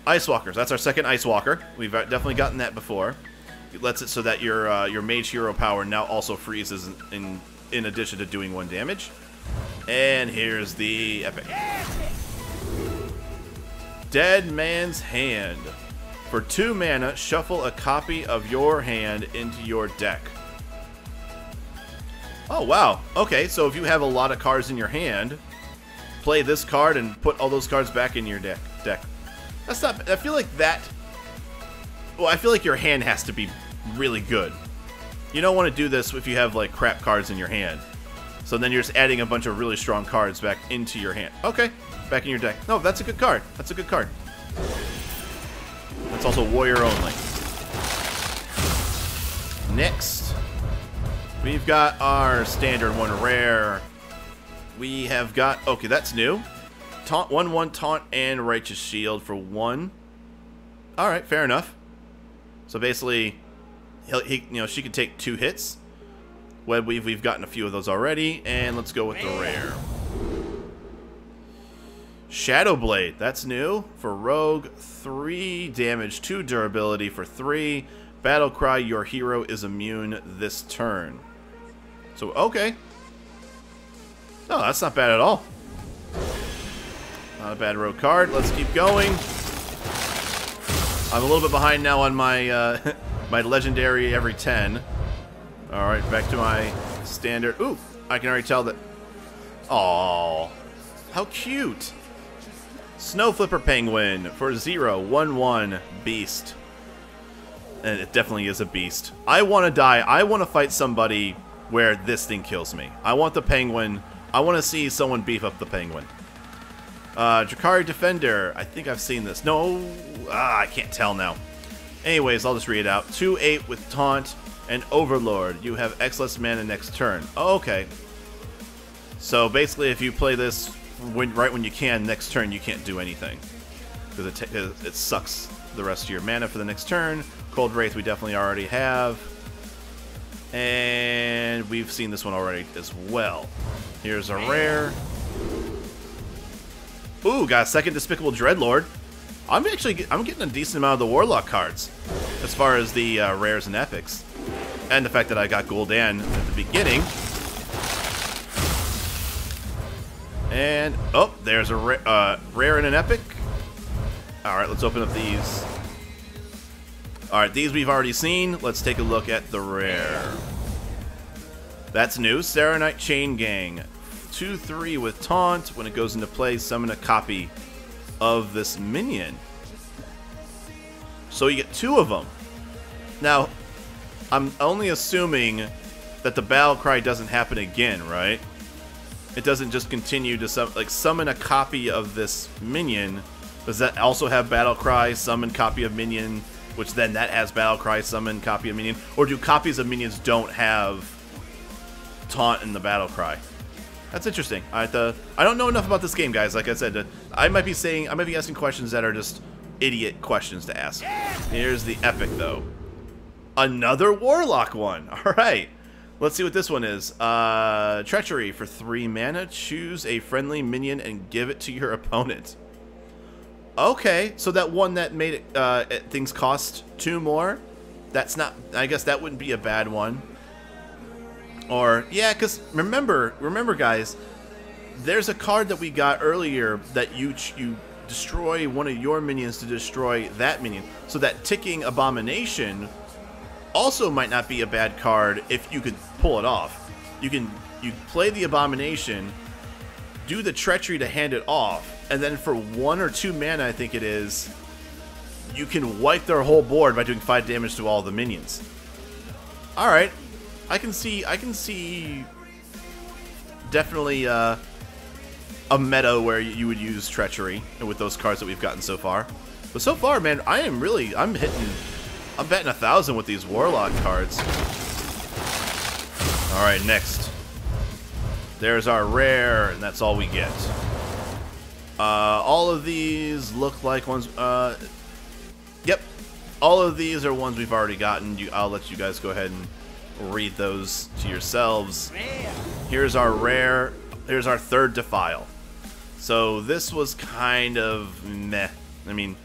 Ice Walkers. That's our second Ice Walker. We've definitely gotten that before. It lets it so that your mage hero power now also freezes in addition to doing 1 damage. And here's the epic. Dead Man's Hand. For 2 mana, shuffle a copy of your hand into your deck. Oh, wow. Okay, so if you have a lot of cards in your hand, play this card and put all those cards back in your deck. That's not... I feel like that... Well, I feel like your hand has to be really good. You don't want to do this if you have, like, crap cards in your hand. So then you're just adding a bunch of really strong cards back into your hand. Okay, back in your deck. No, that's a good card. That's a good card. That's also warrior only. Next, we've got our standard 1 rare. We have got... Okay, that's new. Taunt, 1/1 taunt and righteous shield for 1. Alright, fair enough. So basically, she can take 2 hits. Web Weave, we've gotten a few of those already, and let's go with the rare. Shadow Blade, that's new for Rogue. 3 damage, 2 durability for 3. Battle Cry, your hero is immune this turn. So, okay. No, that's not bad at all. Not a bad rogue card. Let's keep going. I'm a little bit behind now on my my legendary every 10. Alright, back to my standard. Ooh, I can already tell that... Aww. How cute. Snow Flipper Penguin for 0, 1/1 beast. And it definitely is a beast. I want to die. I want to fight somebody where this thing kills me. I want the penguin. I want to see someone beef up the penguin. Drakari Defender. I think I've seen this. No. I can't tell now. Anyways, I'll just read it out. 2/8 with Taunt and Overlord. You have X less mana next turn. Oh, okay. So basically, if you play this right when you can, next turn you can't do anything. Because it sucks the rest of your mana for the next turn. Cold Wraith we definitely already have. And we've seen this one already as well. Here's a rare. Ooh, got a second Despicable Dreadlord. I'm getting a decent amount of the Warlock cards as far as the rares and epics. And the fact that I got Gul'dan at the beginning. And, oh, there's a rare and an epic. Alright, let's open up these. Alright, these we've already seen. Let's take a look at the rare. That's new. Saronite Chain Gang. 2/3 with Taunt. When it goes into play, summon a copy of this minion. So you get 2 of them. Now, I'm only assuming that the battle cry doesn't happen again, right? It doesn't just continue to summon a copy of this minion. Does that also have battle cry, summon copy of minion, which then that has battle cry, summon copy of minion? Or do copies of minions don't have taunt in the battle cry? That's interesting. I don't know enough about this game, guys. Like I said, I might be asking questions that are just idiot questions to ask. Here's the epic, though. Another Warlock one. All right. Let's see what this one is. Treachery for 3 mana. Choose a friendly minion and give it to your opponent. Okay, so that one that made it, things cost 2 more. That's not. I guess that wouldn't be a bad one. Or yeah, because remember, guys, there's a card that we got earlier that you destroy one of your minions to destroy that minion. So that ticking abomination also might not be a bad card if you could pull it off. You play the abomination, do the treachery to hand it off, and then for 1 or 2 mana, I think it is, you can wipe their whole board by doing 5 damage to all the minions. All right, I can see definitely a meta where you would use treachery with those cards that we've gotten so far. But so far, man, I'm betting 1,000 with these Warlock cards. Alright, next. There's our rare, and that's all we get. All of these look like ones. Yep. All of these are ones we've already gotten. I'll let you guys go ahead and read those to yourselves. Here's our rare. Here's our third Defile. So this was kind of meh. I mean,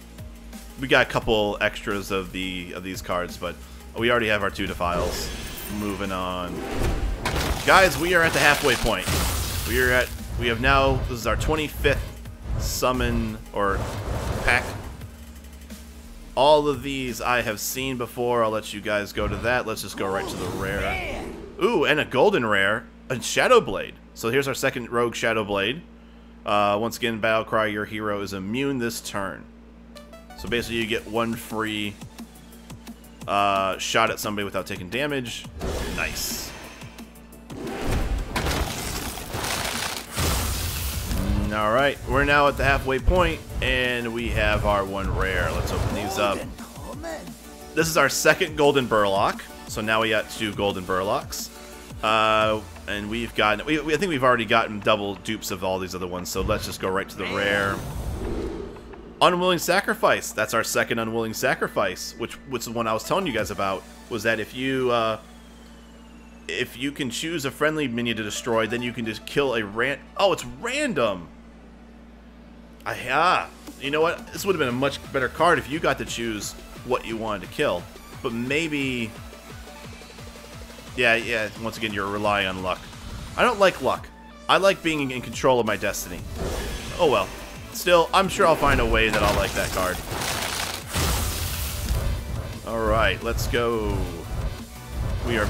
we got a couple extras of these cards, but we already have our 2 Defiles. Moving on, guys. We are at the halfway point. We have now. This is our 25th summon or pack. All of these I have seen before. I'll let you guys go to that. Let's just go right to the rare. Ooh, and a golden rare, a Shadow Blade. So here's our second rogue Shadow Blade. Once again, Battlecry, your hero is immune this turn. So basically you get 1 free shot at somebody without taking damage. Nice. Alright, we're now at the halfway point, and we have our 1 rare. Let's open these up. This is our second Golden Burlock, so now we got 2 Golden Burlocks. And we've gotten, I think we've already gotten double dupes of all these other ones, so let's just go right to the rare. Unwilling Sacrifice. That's our second Unwilling Sacrifice, which is the one I was telling you guys about, was that if you can choose a friendly minion to destroy, then you can just kill a oh, it's random! You know what? This would have been a much better card if you got to choose what you wanted to kill. But maybe... Yeah, once again, you're relying on luck. I don't like luck. I like being in control of my destiny. Oh well. Still, I'm sure I'll find a way that I'll like that card. Alright, let's go. We are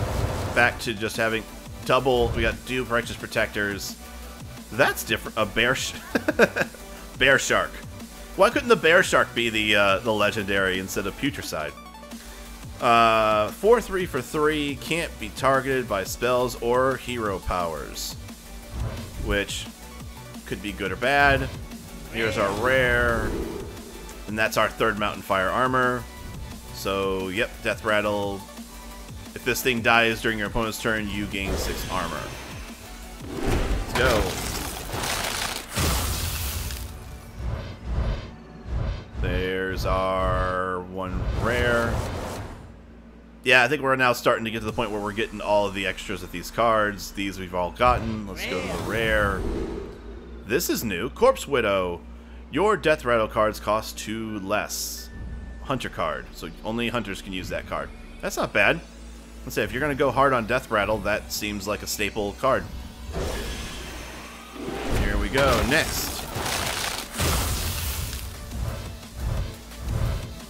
back to just having double. We got dupe Righteous Protectors. That's different. A bear bear shark. Why couldn't the bear shark be the legendary instead of Putricide? 4/3 for 3, can't be targeted by spells or hero powers, which could be good or bad. Here's our rare, and that's our 3rd Mountain Fire armor. So, yep, Death Rattle. If this thing dies during your opponent's turn, you gain 6 armor. Let's go. There's our 1 rare. Yeah, I think we're now starting to get to the point where we're getting all of the extras of these cards. These we've all gotten. Let's go to the rare. This is new. Corpse Widow. Your Death Rattle cards cost 2 less. Hunter card. So only hunters can use that card. That's not bad. Let's say if you're going to go hard on Death Rattle, that seems like a staple card. Here we go. Next.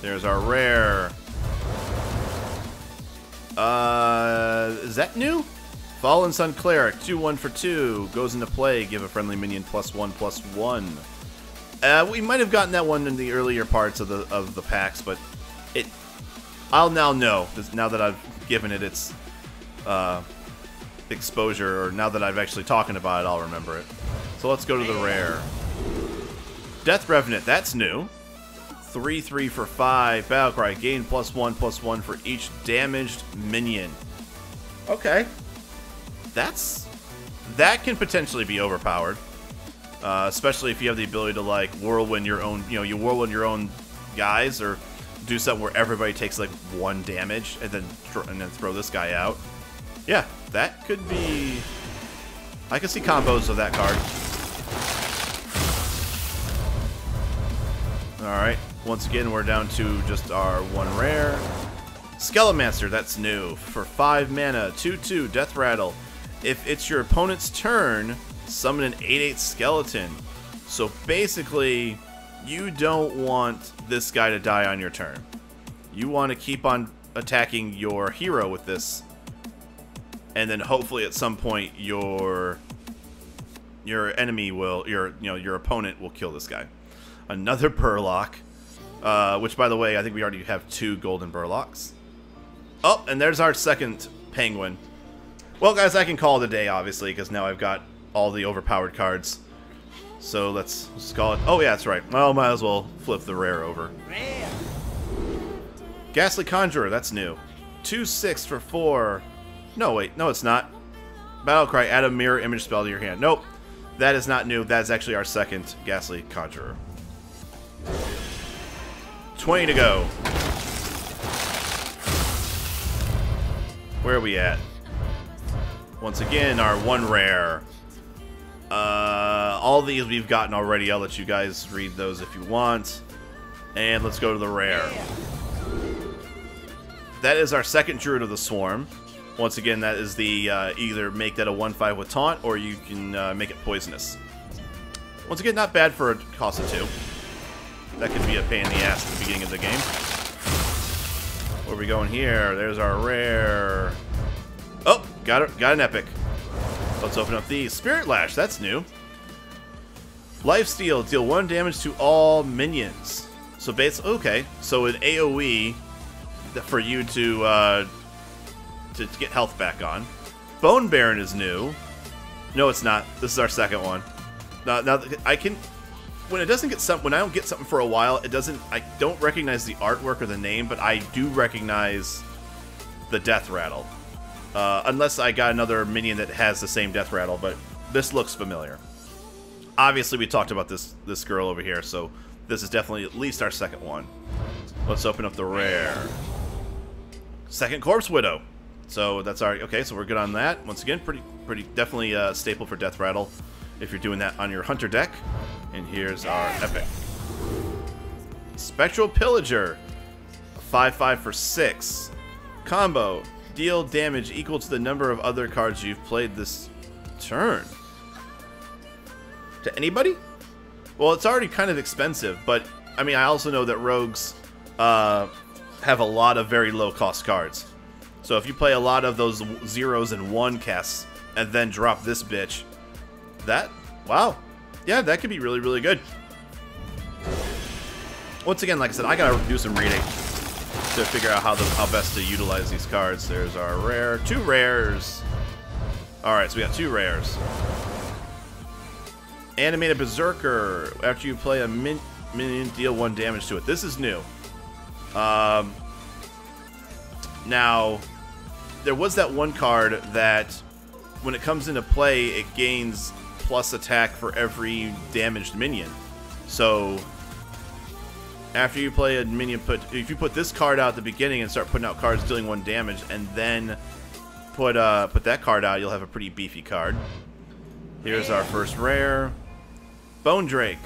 There's our rare. Is that new? Fallen Sun Cleric, 2/1 for 2, goes into play, give a friendly minion +1/+1. We might have gotten that one in the earlier parts of the packs, but I'll now know, now that I've given it its exposure, or now that I've actually talking about it, I'll remember it. So let's go to the rare. Death Revenant, that's new. 3/3 for 5, Battlecry, gain +1/+1 for each damaged minion. Okay. That can potentially be overpowered. Especially if you have the ability to, like, whirlwind your own, you whirlwind your own guys, or do something where everybody takes, like, 1 damage, and then throw this guy out. Yeah, that could be... I can see combos of that card. Alright, once again, we're down to just our 1 rare. Skelemancer, that's new. For 5 mana, 2/2, Death Rattle. If it's your opponent's turn, summon an 8/8 skeleton. So basically, you don't want this guy to die on your turn. You want to keep on attacking your hero with this, and then hopefully at some point your enemy will, your opponent will kill this guy. Another Burlock, which, by the way, I think we already have 2 golden Burlocks. Oh, and there's our second penguin. Well, guys, I can call it a day, obviously, because now I've got all the overpowered cards. So let's call it... Oh, yeah, that's right. Well, might as well flip the rare over. Ghastly Conjurer, that's new. 2/6 for 4. No, wait. No, it's not. Battlecry, add a mirror image spell to your hand. Nope. That is not new. That is actually our second Ghastly Conjurer. 20 to go. Where are we at? Once again, our one rare. All these we've gotten already. I'll let you guys read those if you want. And let's go to the rare. That is our second Druid of the Swarm. Once again, that is the either make that a 1/5 with taunt, or you can make it poisonous. Once again, not bad for a cost of 2. That could be a pain in the ass at the beginning of the game. Where are we going here? There's our rare. Oh, got an epic. Let's open up the Spirit Lash. That's new. Lifesteal, deal 1 damage to all minions. So okay. So an AoE for you to get health back on. Bone Baron is new. No, it's not. This is our second one. Now I can. When it doesn't get when I don't get something for a while, it doesn't. I don't recognize the artwork or the name, but I do recognize the death rattle. Unless I got another minion that has the same death rattle, but this looks familiar. Obviously, we talked about this girl over here, so this is definitely at least our second one. Let's open up the rare. Second Corpse Widow. So that's our okay. So we're good on that. Once again, pretty definitely a staple for death rattle if you're doing that on your hunter deck. And here's our epic. Spectral Pillager. 5/5 for 6. Combo. Deal damage equal to the number of other cards you've played this turn. To anybody? Well, it's already kind of expensive, but I mean, I also know that rogues have a lot of very low cost cards. So if you play a lot of those 0s and 1 casts and then drop this bitch, wow. Yeah, that could be really, really good. Once again, like I said, I gotta do some reading to figure out how best to utilize these cards. There's our rare. 2 rares. Alright, so we got 2 rares. Animated Berserker. After you play a minion, deal 1 damage to it. This is new. Now, there was that one card that, when it comes into play, it gains plus attack for every damaged minion. So, after you play a minion, if you put this card out at the beginning and start putting out cards dealing 1 damage, and then put that card out, you'll have a pretty beefy card. Here's our first rare. Bone Drake.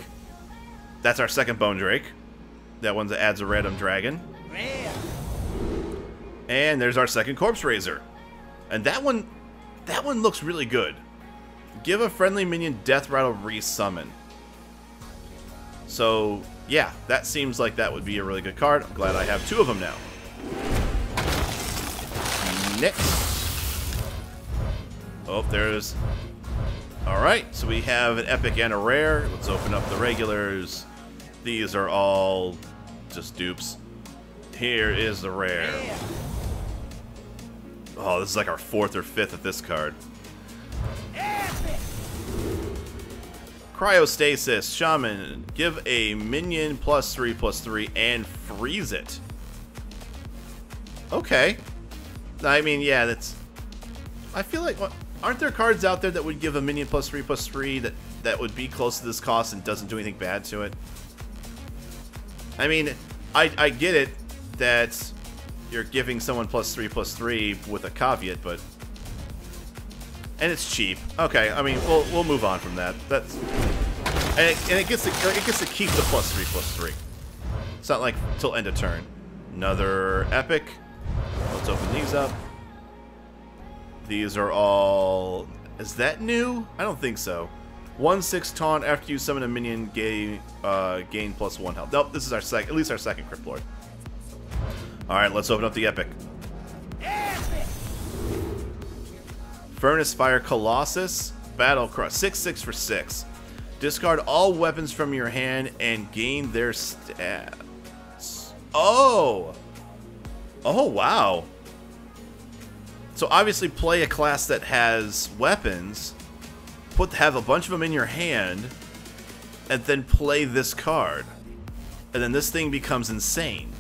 That's our second Bone Drake. That one that adds a random dragon. And there's our second Corpse Raiser. And that one looks really good. Give a friendly minion Death Rattle re-summon. So, yeah, that seems like that would be a really good card. I'm glad I have 2 of them now. Next. Oh, there's... Alright, so we have an epic and a rare. Let's open up the regulars. These are all just dupes. Here is the rare. Oh, this is like our 4th or 5th of this card. Cryostasis. Shaman. Give a minion +3/+3 and freeze it. Okay. I mean, yeah, that's... I feel like... Aren't there cards out there that would give a minion +3/+3 that would be close to this cost and doesn't do anything bad to it? I mean, I get it that you're giving someone +3/+3 with a caveat, but... And it's cheap. Okay, I mean, we'll move on from that. That's... And it gets to keep the +3/+3. It's not like till end of turn. Another epic. Let's open these up. These are all... Is that new? I don't think so. 1/6 taunt after you summon a minion, gain +1 health. Nope, this is our at least our second Crypt Lord. Alright, let's open up the epic. Furnace Fire Colossus. Battle Crush. 6/6 for 6. Discard all weapons from your hand and gain their stats. Oh! Oh, wow. So obviously play a class that has weapons, have a bunch of them in your hand, and then play this card. And then this thing becomes insane.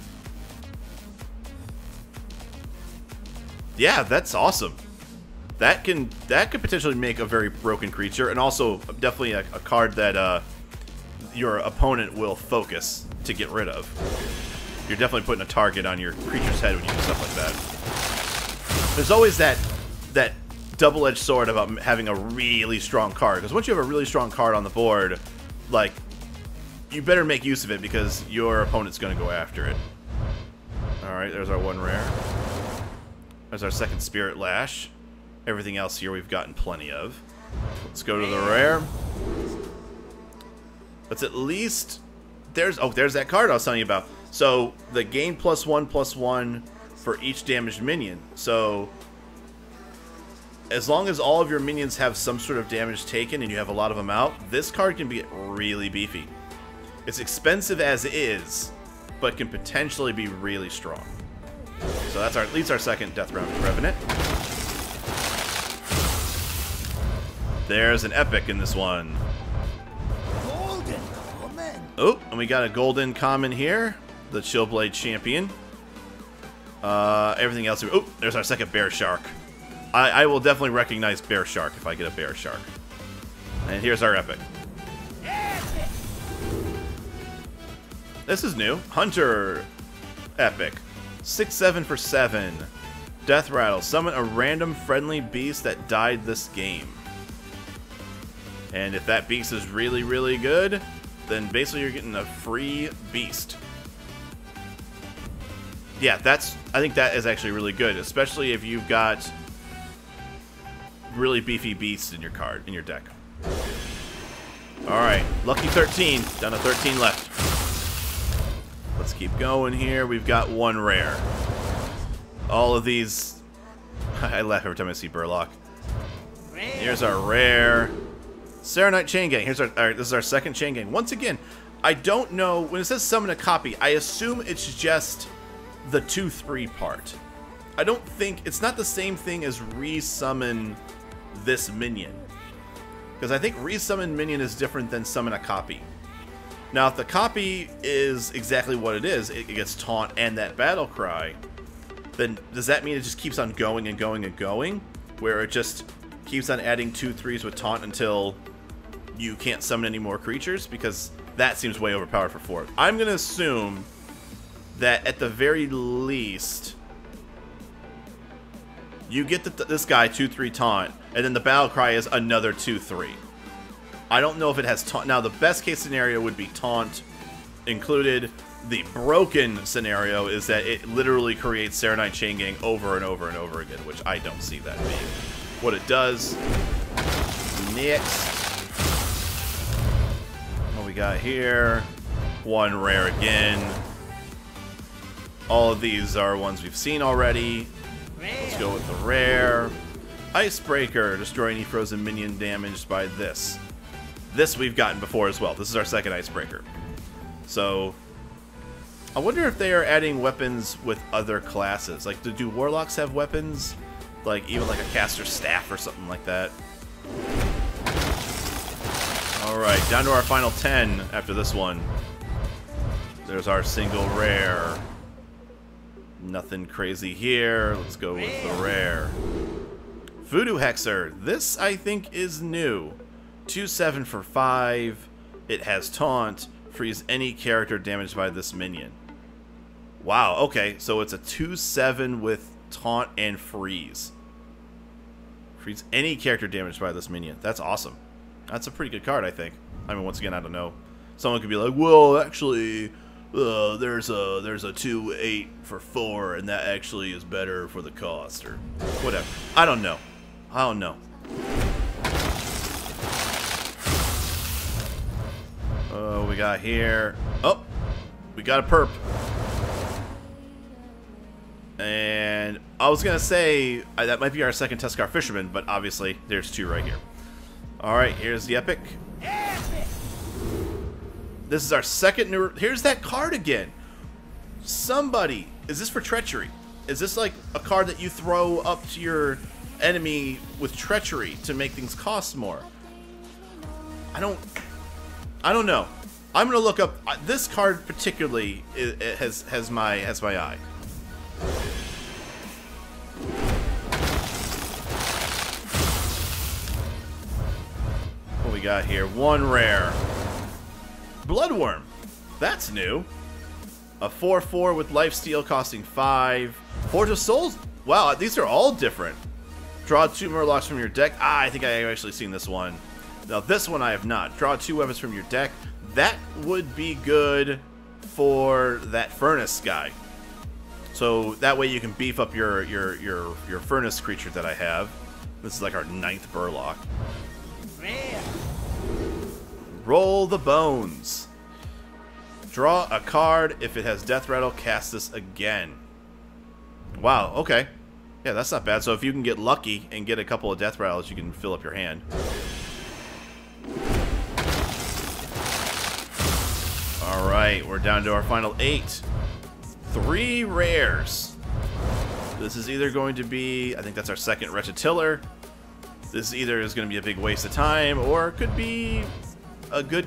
Yeah, that's awesome. that could potentially make a very broken creature, and also definitely a card that your opponent will focus to get rid of. You're definitely putting a target on your creature's head when you do stuff like that. There's always that double-edged sword about having a really strong card, because once you have a really strong card on the board, like, you better make use of it because your opponent's going to go after it. Alright, there's our one rare. There's our second Spirit Lash. Everything else here we've gotten plenty of. Let's go to the rare. Let's at least... there's that card I was telling you about. So, the gain +1/+1 for each damaged minion. So, as long as all of your minions have some sort of damage taken and you have a lot of them out, this card can be really beefy. It's expensive as is, but can potentially be really strong. So that's at least our second Death Round Revenant. There's an epic in this one. Golden common. Oh, and we got a golden common here. The Chillblade Champion. Everything else. Oh, there's our second Bear Shark. I will definitely recognize Bear Shark if I get a Bear Shark. And here's our epic. This is new. Hunter epic. 6/7 for 7. Death Rattle. Summon a random friendly beast that died this game. And if that beast is really, really good, then basically you're getting a free beast. Yeah, I think that is actually really good, especially if you've got really beefy beasts in your deck. Alright, lucky 13. Down to 13 left. Let's keep going here. We've got one rare. All of these... I laugh every time I see Burlock. Here's our rare. Serenite Chain Gang. This is our second Chain Gang. Once again, I don't know... when it says summon a copy, I assume it's just the 2/3 part. I don't think... it's not the same thing as resummon this minion. Because I think resummon minion is different than summon a copy. Now, if the copy is exactly what it is, it gets taunt and that battle cry, then does that mean it just keeps on going and going and going? Where it just keeps on adding 2/3s with taunt until you can't summon any more creatures? Because that seems way overpowered for 4. I'm going to assume that at the very least, you get this guy 2/3 taunt, and then the battle cry is another 2/3. I don't know if it has taunt. Now, the best case scenario would be taunt included. The broken scenario is that it literally creates Serenite Chain Gang over and over and over again, which I don't see that being what it does. Next. What we got here? One rare again. All of these are ones we've seen already. Let's go with the rare. Icebreaker. Destroy any frozen minion damaged by this. This we've gotten before as well. This is our second Icebreaker. So, I wonder if they are adding weapons with other classes. Like, do Warlocks have weapons? Like, even like a Caster's Staff or something like that. Alright, down to our final 10 after this one. There's our single rare. Nothing crazy here. Let's go with the rare. Voodoo Hexer. This, I think, is new. 2/7 for 5. It has taunt. Freeze any character damaged by this minion. Wow, okay. So it's a 2/7 with taunt and freeze. Freeze any character damaged by this minion. That's awesome. That's a pretty good card, I think. I mean, once again, I don't know. Someone could be like, well, actually, there's a 2/8 for 4, and that actually is better for the cost, or whatever. I don't know. I don't know. We got here. Oh, we got a perp. And I was gonna say that might be our second Tuskar Fisherman, but obviously there's 2 right here. All right, here's the epic. This is our second new. Here's that card again. Somebody, is this for treachery? Is this like a card that you throw up to your enemy with treachery to make things cost more? I don't know. I'm gonna look up this card particularly. It has my eye. got here? One rare. Bloodworm. That's new. A 4/4 with lifesteal costing 5. Forge of Souls. Wow, these are all different. Draw 2 Murlocs from your deck. Ah, I think I have actually seen this one. Now this one I have not. Draw 2 weapons from your deck. That would be good for that furnace guy. So that way you can beef up your furnace creature that I have. This is like our 9th Burlock. Roll the bones. Draw a card. If it has Death Rattle, cast this again. Wow, okay. Yeah, that's not bad. So if you can get lucky and get a couple of Death Rattles, you can fill up your hand. Alright, we're down to our final 8. 3 rares. This is either going to be, I think that's our second Wretched Tiller. This either is going to be a big waste of time, or it could be a good,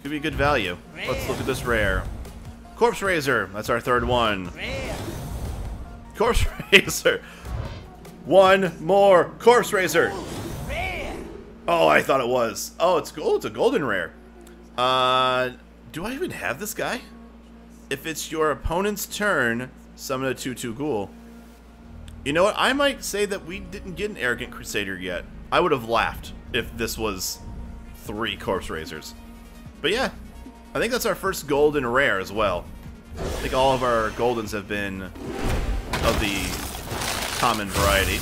could be good value. Let's look at this rare. Corpse Razor, that's our 3rd one. Corpse Razor. One more Corpse Razor. Oh, I thought it was. Oh, it's gold. It's a golden rare. Do I even have this guy? If it's your opponent's turn, summon a 2/2 ghoul. You know what? I might say that we didn't get an Arrogant Crusader yet. I would have laughed if this was 3 Corpse Razors. But yeah, I think that's our first golden rare as well. I think all of our goldens have been of the common variety.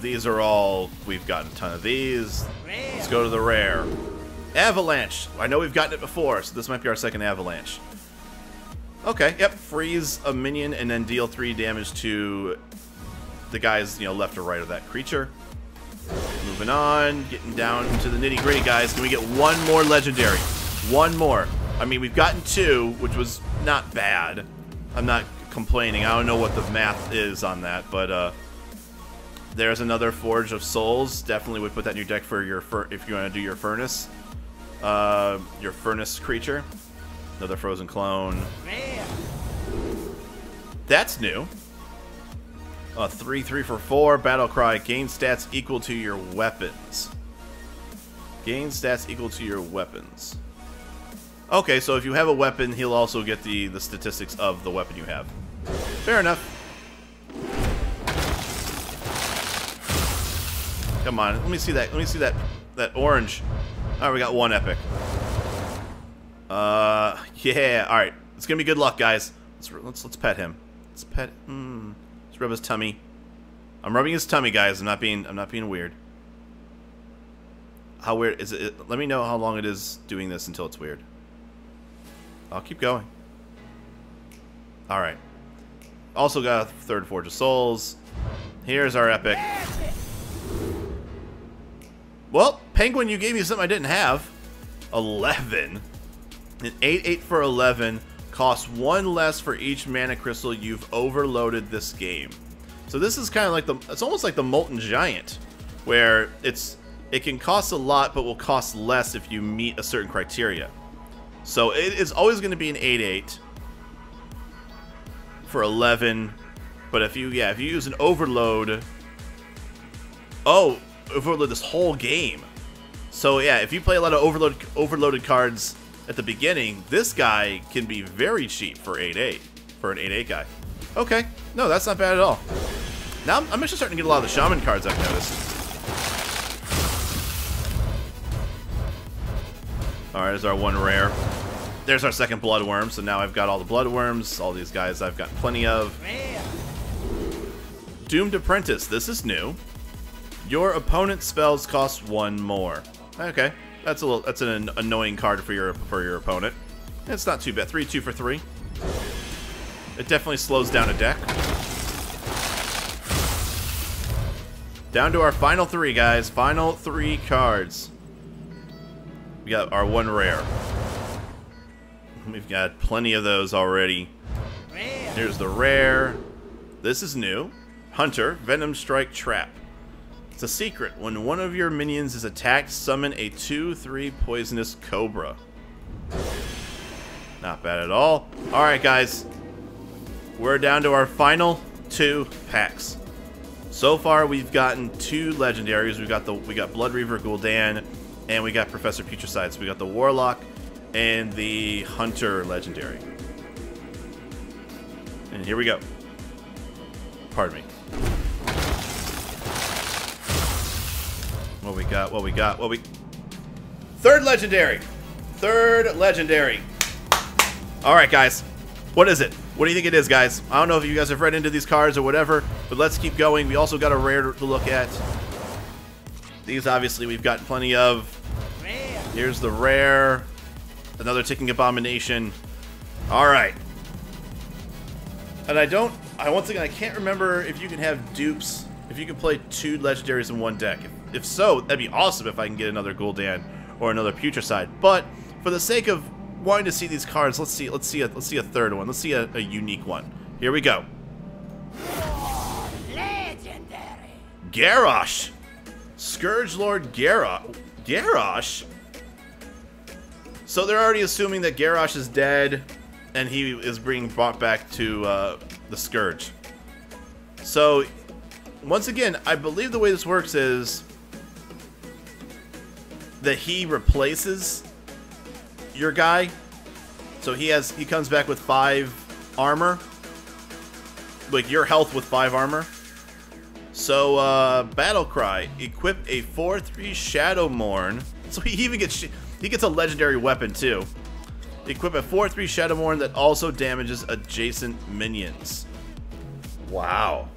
These are all, we've gotten a ton of these. Let's go to the rare. Avalanche. I know we've gotten it before, so this might be our second Avalanche. Okay, yep, freeze a minion and then deal 3 damage to the guys, you know, left or right of that creature. Moving on, getting down to the nitty-gritty, guys. Can we get one more legendary? One more. I mean, we've gotten 2, which was not bad. I'm not complaining. I don't know what the math is on that, but there's another Forge of Souls. Definitely would put that in your deck for your if you want to do your furnace creature. Another Frozen Clone. That's new. 3/3 for 4. Battle Cry. Gain stats equal to your weapons. Gain stats equal to your weapons. Okay, so if you have a weapon, he'll also get the statistics of the weapon you have. Fair enough. Come on, let me see that. Let me see that orange. All right, we got 1 epic. Yeah. All right, it's gonna be good luck, guys. Let's pet him. Let's pet. Let's rub his tummy. I'm rubbing his tummy, guys. I'm not being weird. How weird is it? Let me know how long it is doing this until it's weird. I'll keep going. All right. Also got a 3rd Forge of Souls. Here's our epic. Well, Penguin, you gave me something I didn't have. 11. An 8/8 for 11. Costs 1 less for each mana crystal you've overloaded this game. So this is kind of like it's almost like the Molten Giant, where it can cost a lot, but will cost less if you meet a certain criteria. So it is always going to be an 8/8 for 11. But if you use an overload, overload this whole game. So yeah, if you play a lot of overloaded cards at the beginning, this guy can be very cheap for 8/8 for an 8/8 guy. Okay, no, that's not bad at all. Now I'm actually starting to get a lot of the Shaman cards, I've noticed. Alright, there's our 1 rare. There's our second Bloodworm, so now I've got all the Bloodworms. All these guys I've got plenty of. Doomed Apprentice, this is new. Your opponent's spells cost 1 more. Okay, that's an annoying card for your opponent. It's not too bad. 3/2 for 3. It definitely slows down a deck. Down to our final 3, guys. Final 3 cards. We got our 1 rare. We've got plenty of those already. Here's the rare. This is new. Hunter, Venom Strike Trap. It's a secret. When one of your minions is attacked, summon a 2/3 Poisonous Cobra. Not bad at all. Alright, guys. we're down to our final 2 packs. So far, we've gotten 2 legendaries. We got Blood Reaver Gul'dan, and we got Professor Putricide. So we got the Warlock and the Hunter legendary. And here we go. Pardon me. What we got? What we got? What we? Third legendary. Third legendary. All right, guys. What is it? What do you think it is, guys? I don't know if you guys have read into these cards or whatever, but let's keep going. We also got a rare to look at. These, obviously, we've got plenty of. Here's the rare. Another Ticking Abomination. All right. And once again, I can't remember if you can have dupes, if you can play 2 legendaries in one deck. If so, that'd be awesome if I can get another Gul'dan or another Putricide. But for the sake of wanting to see these cards, let's see a third one. Let's see a unique one. Here we go. Oh, legendary. Garrosh. Scourge Lord Garrosh? So they're already assuming that Garrosh is dead, and he is being brought back to the Scourge. So, once again, I believe the way this works is that he replaces your guy. So he comes back with 5 armor. Like your health with 5 armor. So, Battle Cry. Equip a 4/3 Shadowmourne. So he even gets a legendary weapon too. Equip a 4/3 Shadowmourne that also damages adjacent minions. Wow.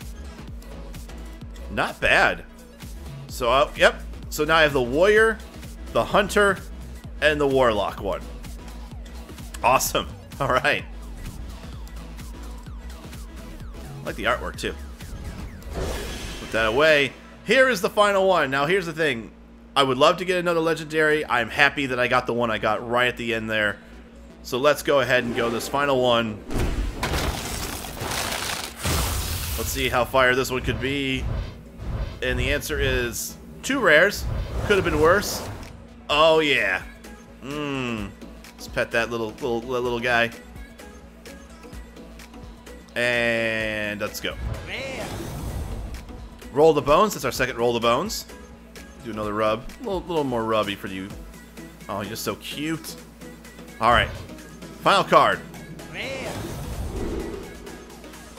Not bad. So, yep. So now I have the Warrior, the Hunter, and the Warlock one. Awesome. All right. I like the artwork too. Put that away. Here is the final one. Now, here's the thing. I would love to get another legendary. I'm happy that I got the one I got right at the end there. So let's go ahead and go this final one. Let's see how fire this one could be. And the answer is 2 rares. Could have been worse. Oh yeah. Let's pet that little guy. And let's go. Roll the bones. That's our second roll the bones. Do another rub. A little more rubby for you. Oh, you're so cute. All right. Final card.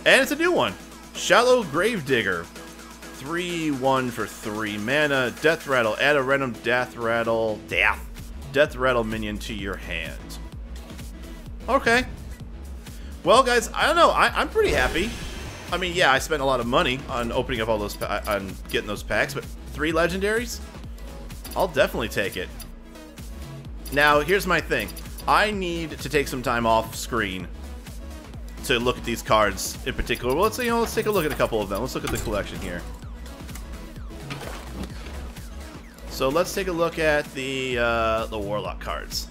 And it's a new one. Shallow Gravedigger. 3/1 for 3 mana. Death Rattle. Add a random Death Rattle minion to your hand. Okay. Well, guys, I don't know. I'm pretty happy. I mean, yeah, I spent a lot of money on opening up all those, on getting those packs, but 3 legendaries? I'll definitely take it. Now, here's my thing. I need to take some time off screen to look at these cards in particular. Well, let's take a look at a couple of them. Let's look at the collection here. So let's take a look at the Warlock cards.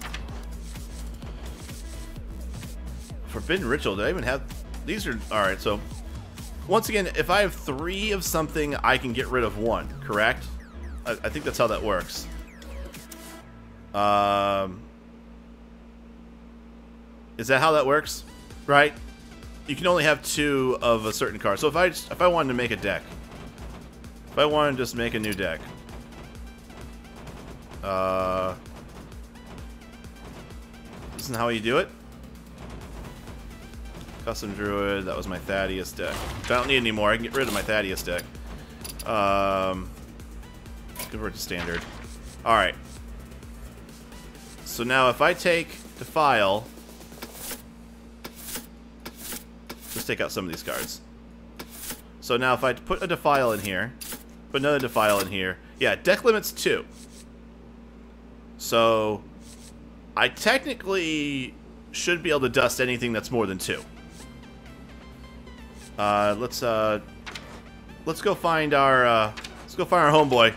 Forbidden Ritual. Do I even have these? Are all right. So once again, if I have 3 of something, I can get rid of 1. Correct? I think that's how that works. Is that how that works? Right? You can only have 2 of a certain card. So if I wanted to make a deck, if I wanted to just make a new deck, isn't how you do it? Custom Druid. That was my Thaddeus deck. If I don't need it anymore, I can get rid of my Thaddeus deck. Convert to standard. All right. So now if I take Defile, let's take out some of these cards. So now if I put a Defile in here, put another Defile in here, yeah, deck limit's 2. So I technically should be able to dust anything that's more than 2. Let's go find our homeboy,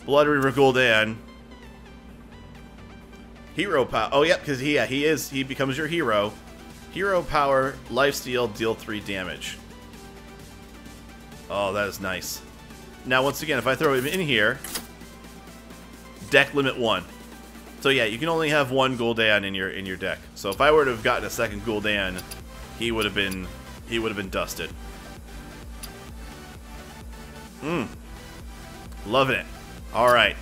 Blood Reaver Gul'dan. Hero power. Oh, yep, because he becomes your hero. Hero power, lifesteal, deal 3 damage. Oh, that is nice. Now, once again, if I throw him in here, deck limit 1. So yeah, you can only have 1 Gul'dan in your deck. So if I were to have gotten a second Gul'dan, he would have been he would have been dusted. Loving it. Alright.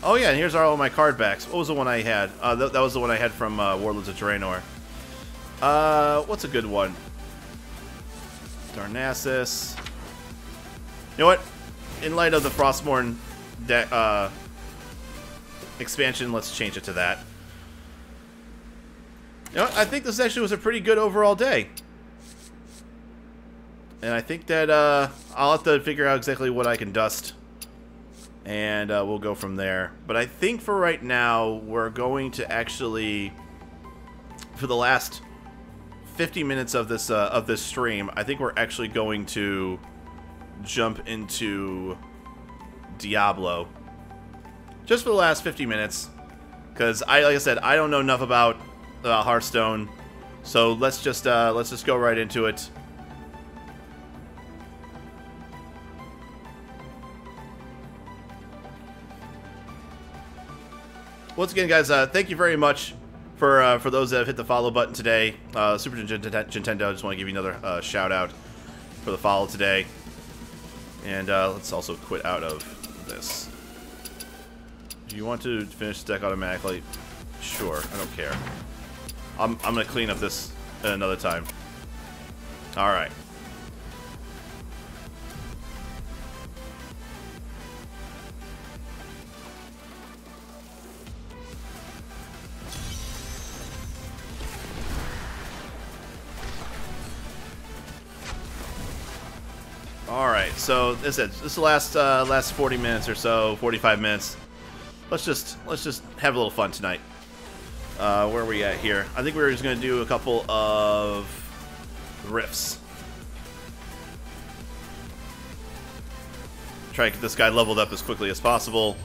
Oh yeah, and here's all my card backs. What was the one I had? That was the one I had from Warlords of Draenor. What's a good one? Darnassus. You know what? In light of the Frostmourne expansion, let's change it to that. You know what? I think this actually was a pretty good overall day. And I think that I'll have to figure out exactly what I can dust. And we'll go from there. But I think for right now, we're going to actually, for the last 50 minutes of this stream, I think we're actually going to jump into Diablo. Just for the last 50 minutes. Because, like I said, I don't know enough about Hearthstone. So let's just go right into it. Once again, guys, thank you very much for those that have hit the follow button today. Super Nintendo, I just want to give you another shout out for the follow today. And let's also quit out of this. Do you want to finish the deck automatically? Sure, I don't care. I'm gonna clean up this at another time. All right. Alright, so this is the last 40 minutes or so, 45 minutes. Let's just have a little fun tonight. Where are we at here? I think we're just gonna do a couple of riffs. Try to get this guy leveled up as quickly as possible.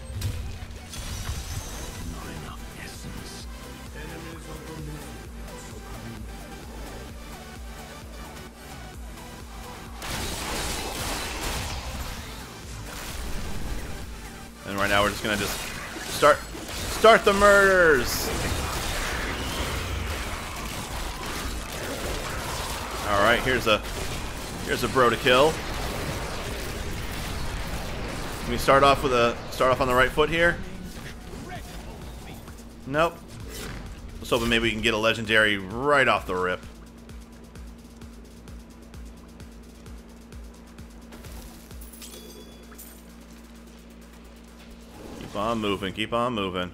And right now we're just gonna start the murders. All right, here's a bro to kill. Can we start off on the right foot here? Nope. Let's hope maybe we can get a legendary right off the rip. Keep on moving, keep on moving.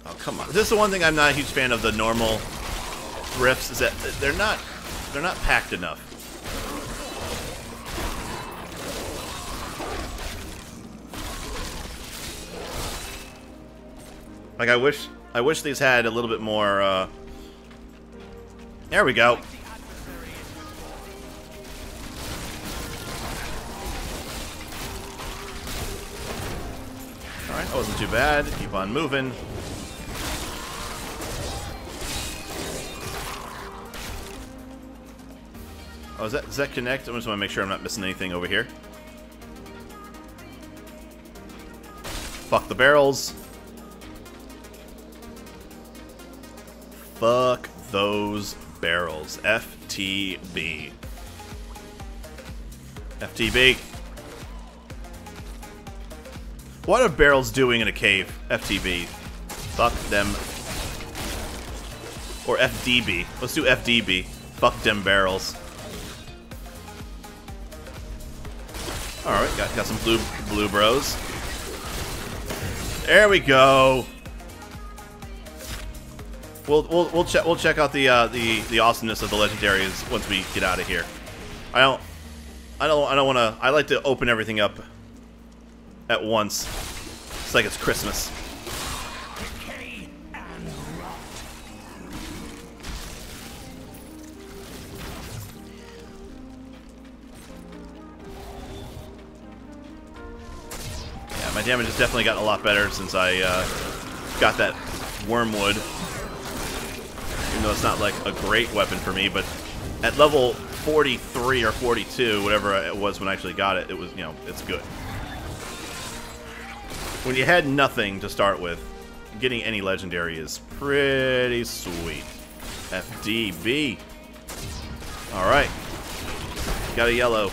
Oh, come on. This is the one thing I'm not a huge fan of the normal riffs, is that they're not packed enough. Like I wish these had a little bit more there we go. Alright, that wasn't too bad. Keep on moving. Oh, does that connect? I just want to make sure I'm not missing anything over here. Fuck the barrels. Fuck those barrels. FTB. FTB. What are barrels doing in a cave? FTB. Fuck them. Or FDB. Let's do FDB. Fuck them barrels. Alright, got some blue bros. There we go. We'll check out the awesomeness of the legendaries once we get out of here. I don't want to. I like to open everything up at once. It's like it's Christmas. Yeah, my damage has definitely gotten a lot better since I got that wormwood. Even though it's not like a great weapon for me, but at level 43 or 42, whatever it was when I actually got it, it was, you know, it's good. When you had nothing to start with, getting any legendary is pretty sweet. FDB. Alright. Got a yellow.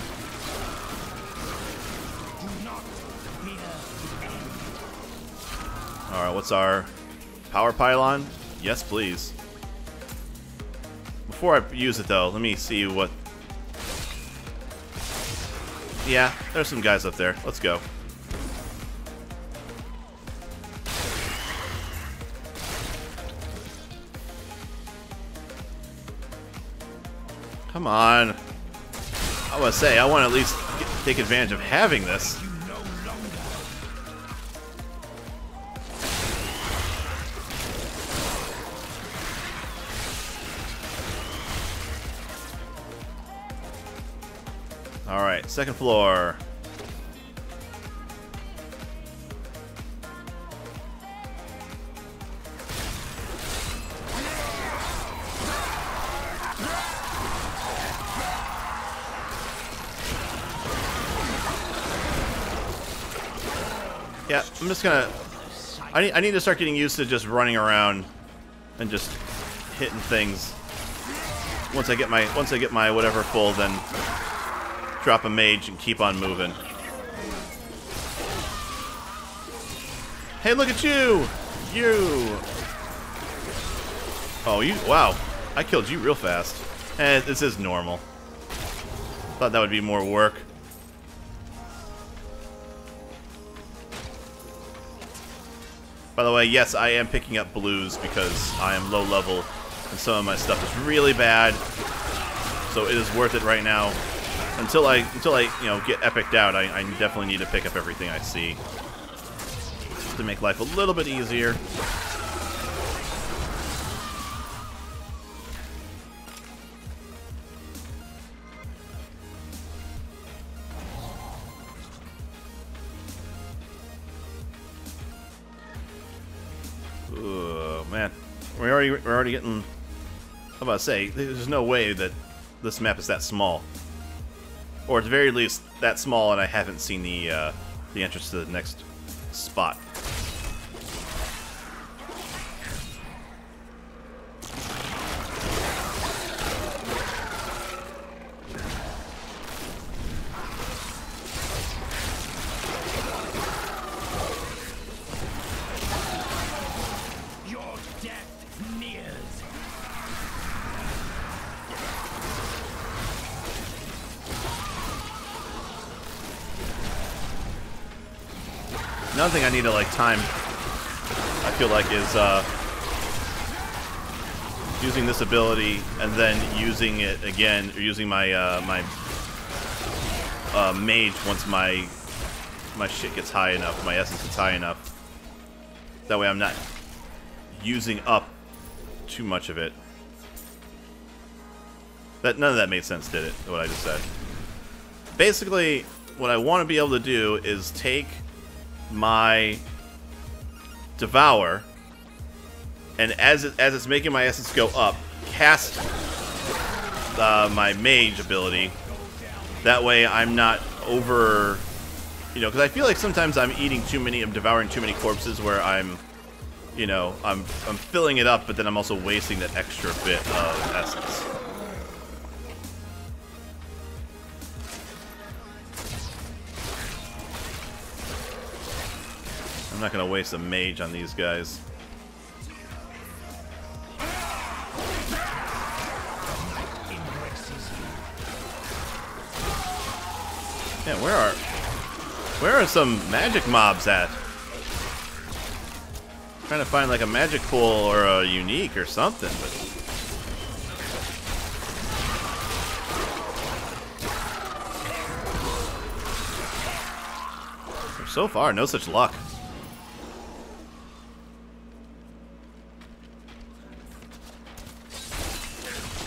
Alright, what's our power pylon? Yes, please. Before I use it, though, let me see what... Yeah, there's some guys up there. Let's go. Come on. I want to say, I want to at least take advantage of having this. Alright, second floor. Yeah, I'm just gonna... I need to start getting used to just running around and just hitting things. Once I get my whatever full, then drop a mage and keep on moving. Hey, look at you! You! Oh, you... Wow. I killed you real fast. This is normal. Thought that would be more work. By the way, yes, I am picking up blues because I am low level and some of my stuff is really bad. So it is worth it right now. Until I you know, get epicked out, I definitely need to pick up everything I see to make life a little bit easier. Oh man, we're already getting. I'm about to say, there's no way that this map is that small, or at the very least that small, and I haven't seen the entrance to the next spot. Another thing I need to like time, I feel like, is using this ability and then using it again, or using my mage once my shit gets high enough, my essence gets high enough. That way I'm not using up too much of it. None of that made sense, did it? What I just said. Basically, what I want to be able to do is take my Devour, and as it's making my essence go up, cast my mage ability. That way I'm not over, you know, because I feel like sometimes I'm devouring too many corpses where I'm filling it up, but then I'm also wasting that extra bit of essence. I'm not gonna waste a mage on these guys. Yeah, where are some magic mobs at? I'm trying to find like a magic pool or a unique or something, but so far, no such luck.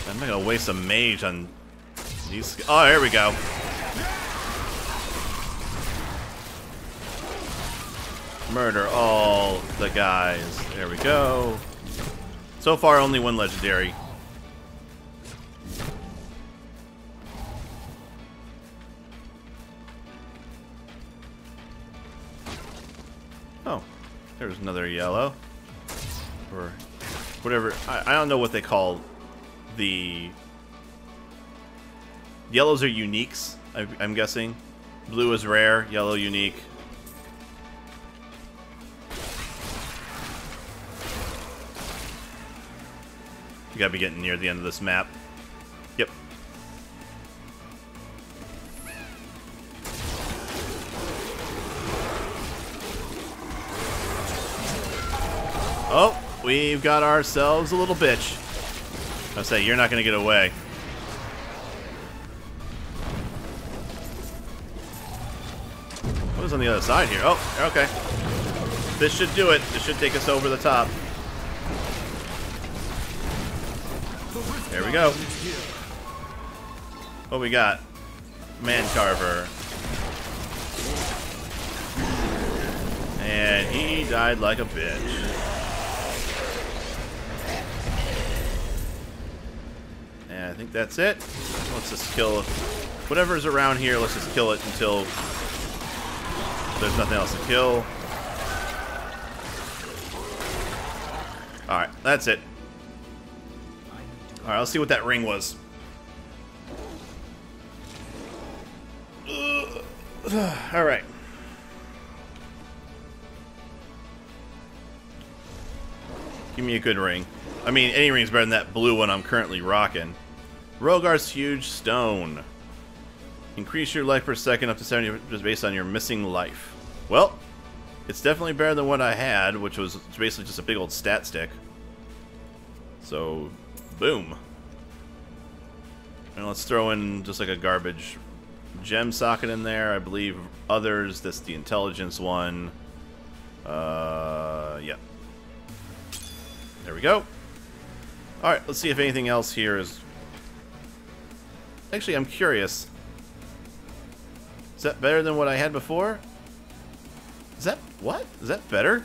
I'm not gonna waste a mage on these. Oh, here we go. Murder all the guys. There we go. So far, only one legendary. Oh, there's another yellow. or whatever. I don't know what they call the yellows are uniques. I'm guessing. Blue is rare, yellow unique. You gotta be getting near the end of this map. Yep. Oh, we've got ourselves a little bitch. I say, you're not gonna get away. What is on the other side here? Oh, okay. This should do it. This should take us over the top. There we go. What we got? Man Carver. And he died like a bitch. And I think that's it. Let's just kill whatever's around here. Let's just kill it until there's nothing else to kill. Alright, that's it. Alright, let's see what that ring was. Alright. Give me a good ring. I mean, any ring's better than that blue one I'm currently rocking. Rogar's Huge Stone. Increase your life per second up to 70 just based on your missing life. Well, it's definitely better than what I had, which was basically just a big old stat stick. So, boom. And let's throw in just like a garbage gem socket in there. I believe others, that's the intelligence one. Yep. There we go. Alright, let's see if anything else here is... Actually, I'm curious. Is that better than what I had before? Is that... what? Is that better?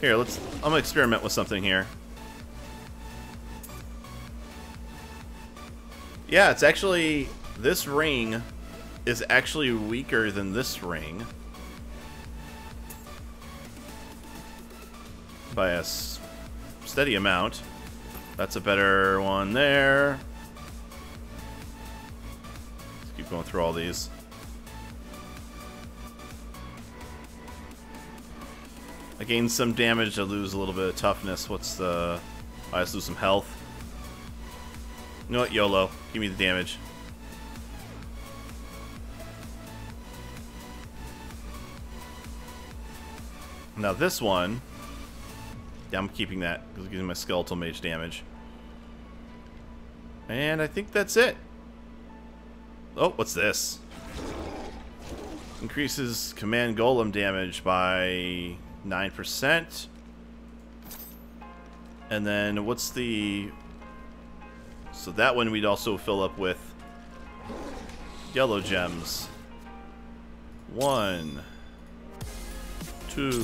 Here, I'm gonna experiment with something here. Yeah, it's actually... This ring is actually weaker than this ring. By a steady amount. That's a better one there. Let's keep going through all these. I gain some damage, I lose a little bit of toughness. What's the... I just lose some health. You know what, YOLO. Give me the damage. Now this one... Yeah, I'm keeping that because it gives me my skeletal mage damage. And I think that's it. Oh, what's this? Increases command golem damage by 9%. And then what's the... So that one we'd also fill up with yellow gems. 1, 2,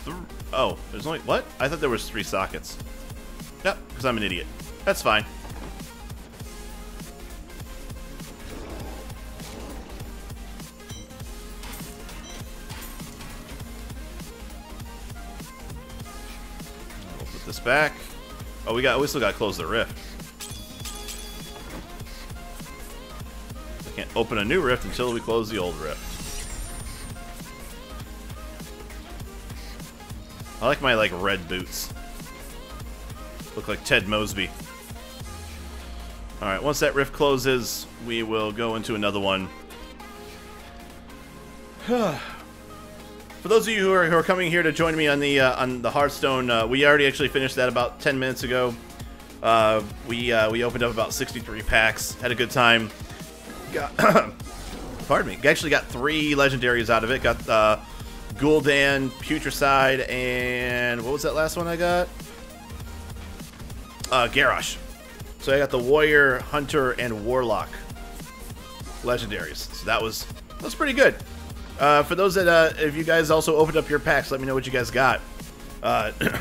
3. Oh, there's only... What? I thought there was 3 sockets. Yep, because I'm an idiot. That's fine. We'll put this back. Oh, we still got to close the rift. I can't open a new rift until we close the old rift. I like my red boots. Look like Ted Mosby. Alright, once that rift closes, we will go into another one. For those of you who are coming here to join me on the Hearthstone, we already actually finished that about 10 minutes ago. We opened up about 63 packs, had a good time. Got pardon me. Actually got 3 legendaries out of it. Got Gul'dan, Putricide, and what was that last one I got? Garrosh. So I got the Warrior, Hunter, and Warlock legendaries. So that was pretty good. For those that, if you guys also opened up your packs, let me know what you guys got.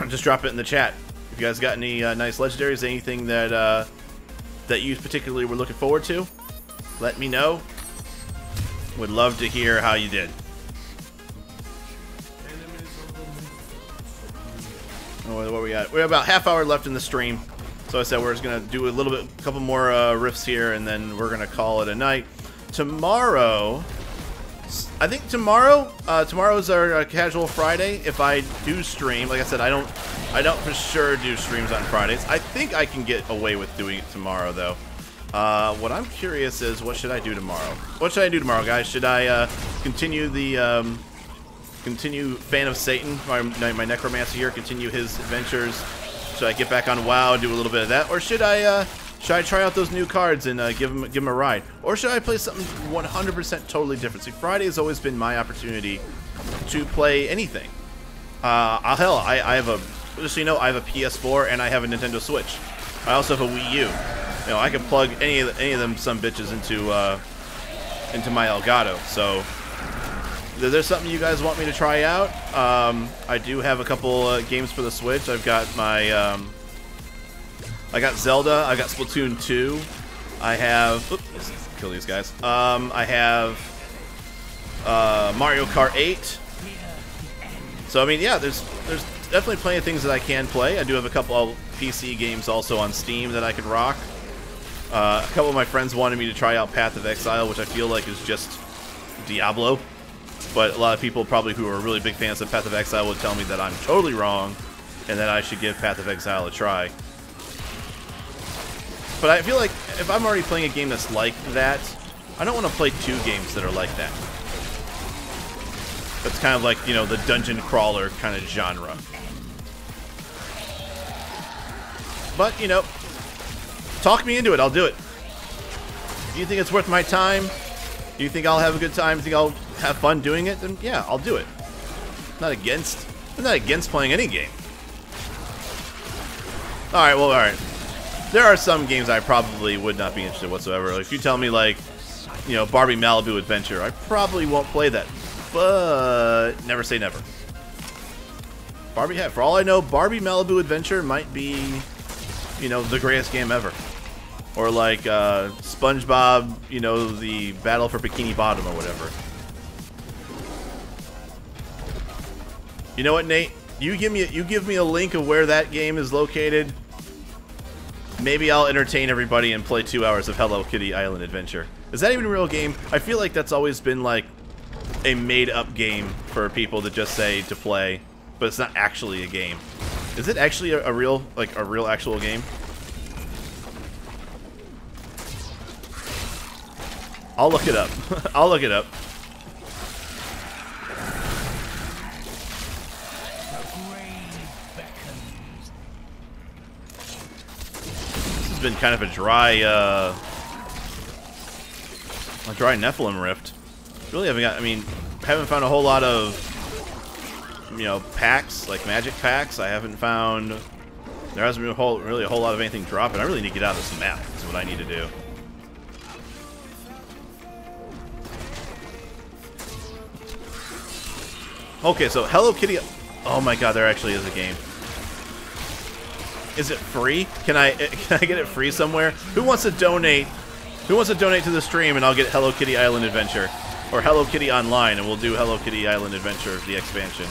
Just drop it in the chat. If you guys got any nice legendaries, anything that that you particularly were looking forward to, let me know. Would love to hear how you did. What we got? We have about half hour left in the stream. So I said we're just gonna do a little bit, a couple more riffs here, and then we're gonna call it a night. Tomorrow, I think tomorrow's our casual Friday. If I do stream, like I said, I don't for sure do streams on Fridays. I think I can get away with doing it tomorrow, though. What I'm curious is, what should I do tomorrow? What should I do tomorrow, guys? Should I continue the continue Fan of Satan, my necromancer here, continue his adventures? Should I get back on WoW, do a little bit of that, or should I try out those new cards and give them a ride, or should I play something 100% totally different? See, Friday has always been my opportunity to play anything. Hell, I have a, just so you know, I have a PS4 and I have a Nintendo Switch. I also have a Wii U. You know, I can plug any of them some bitches into my Elgato. So, if there's something you guys want me to try out, I do have a couple games for the Switch. I've got my, I got Zelda, I got Splatoon 2, I have, oops, let's kill these guys. I have Mario Kart 8. So I mean, yeah, there's definitely plenty of things that I can play. I do have a couple of PC games also on Steam that I could rock. A couple of my friends wanted me to try out Path of Exile, which I feel like is just Diablo. But a lot of people probably who are really big fans of Path of Exile would tell me that I'm totally wrong and that I should give Path of Exile a try. But I feel like if I'm already playing a game that's like that, I don't want to play two games that are like that. That's kind of like, you know, the dungeon crawler kind of genre. But, you know, talk me into it, I'll do it. Do you think it's worth my time? Do you think I'll have a good time? Do you think I'll have fun doing it? Then yeah, I'll do it. I'm not against playing any game. Alright, well, alright. There are some games I probably would not be interested whatsoever. Like, if you tell me, like, you know, Barbie Malibu Adventure, I probably won't play that. But never say never. Barbie, for all I know, Barbie Malibu Adventure might be, you know, the greatest game ever. Or like SpongeBob, you know, the Battle for Bikini Bottom or whatever. You know what, Nate? You give me a link of where that game is located. Maybe I'll entertain everybody and play 2 hours of Hello Kitty Island Adventure. Is that even a real game? I feel like that's always been like a made-up game for people to just say to play, but it's not actually a game. Is it actually a real, like a real actual game? I'll look it up. I'll look it up. This has been kind of a dry Nephilim rift. Really haven't got, I mean, haven't found a whole lot of, you know, packs, like magic packs. I haven't found, there hasn't been really a whole lot of anything dropping. I really need to get out of this map. That's what I need to do. Okay, so Hello Kitty, oh my god, there actually is a game. Is it free? Can I get it free somewhere? Who wants to donate? Who wants to donate to the stream and I'll get Hello Kitty Island Adventure? Or Hello Kitty Online, and we'll do Hello Kitty Island Adventure, the expansion.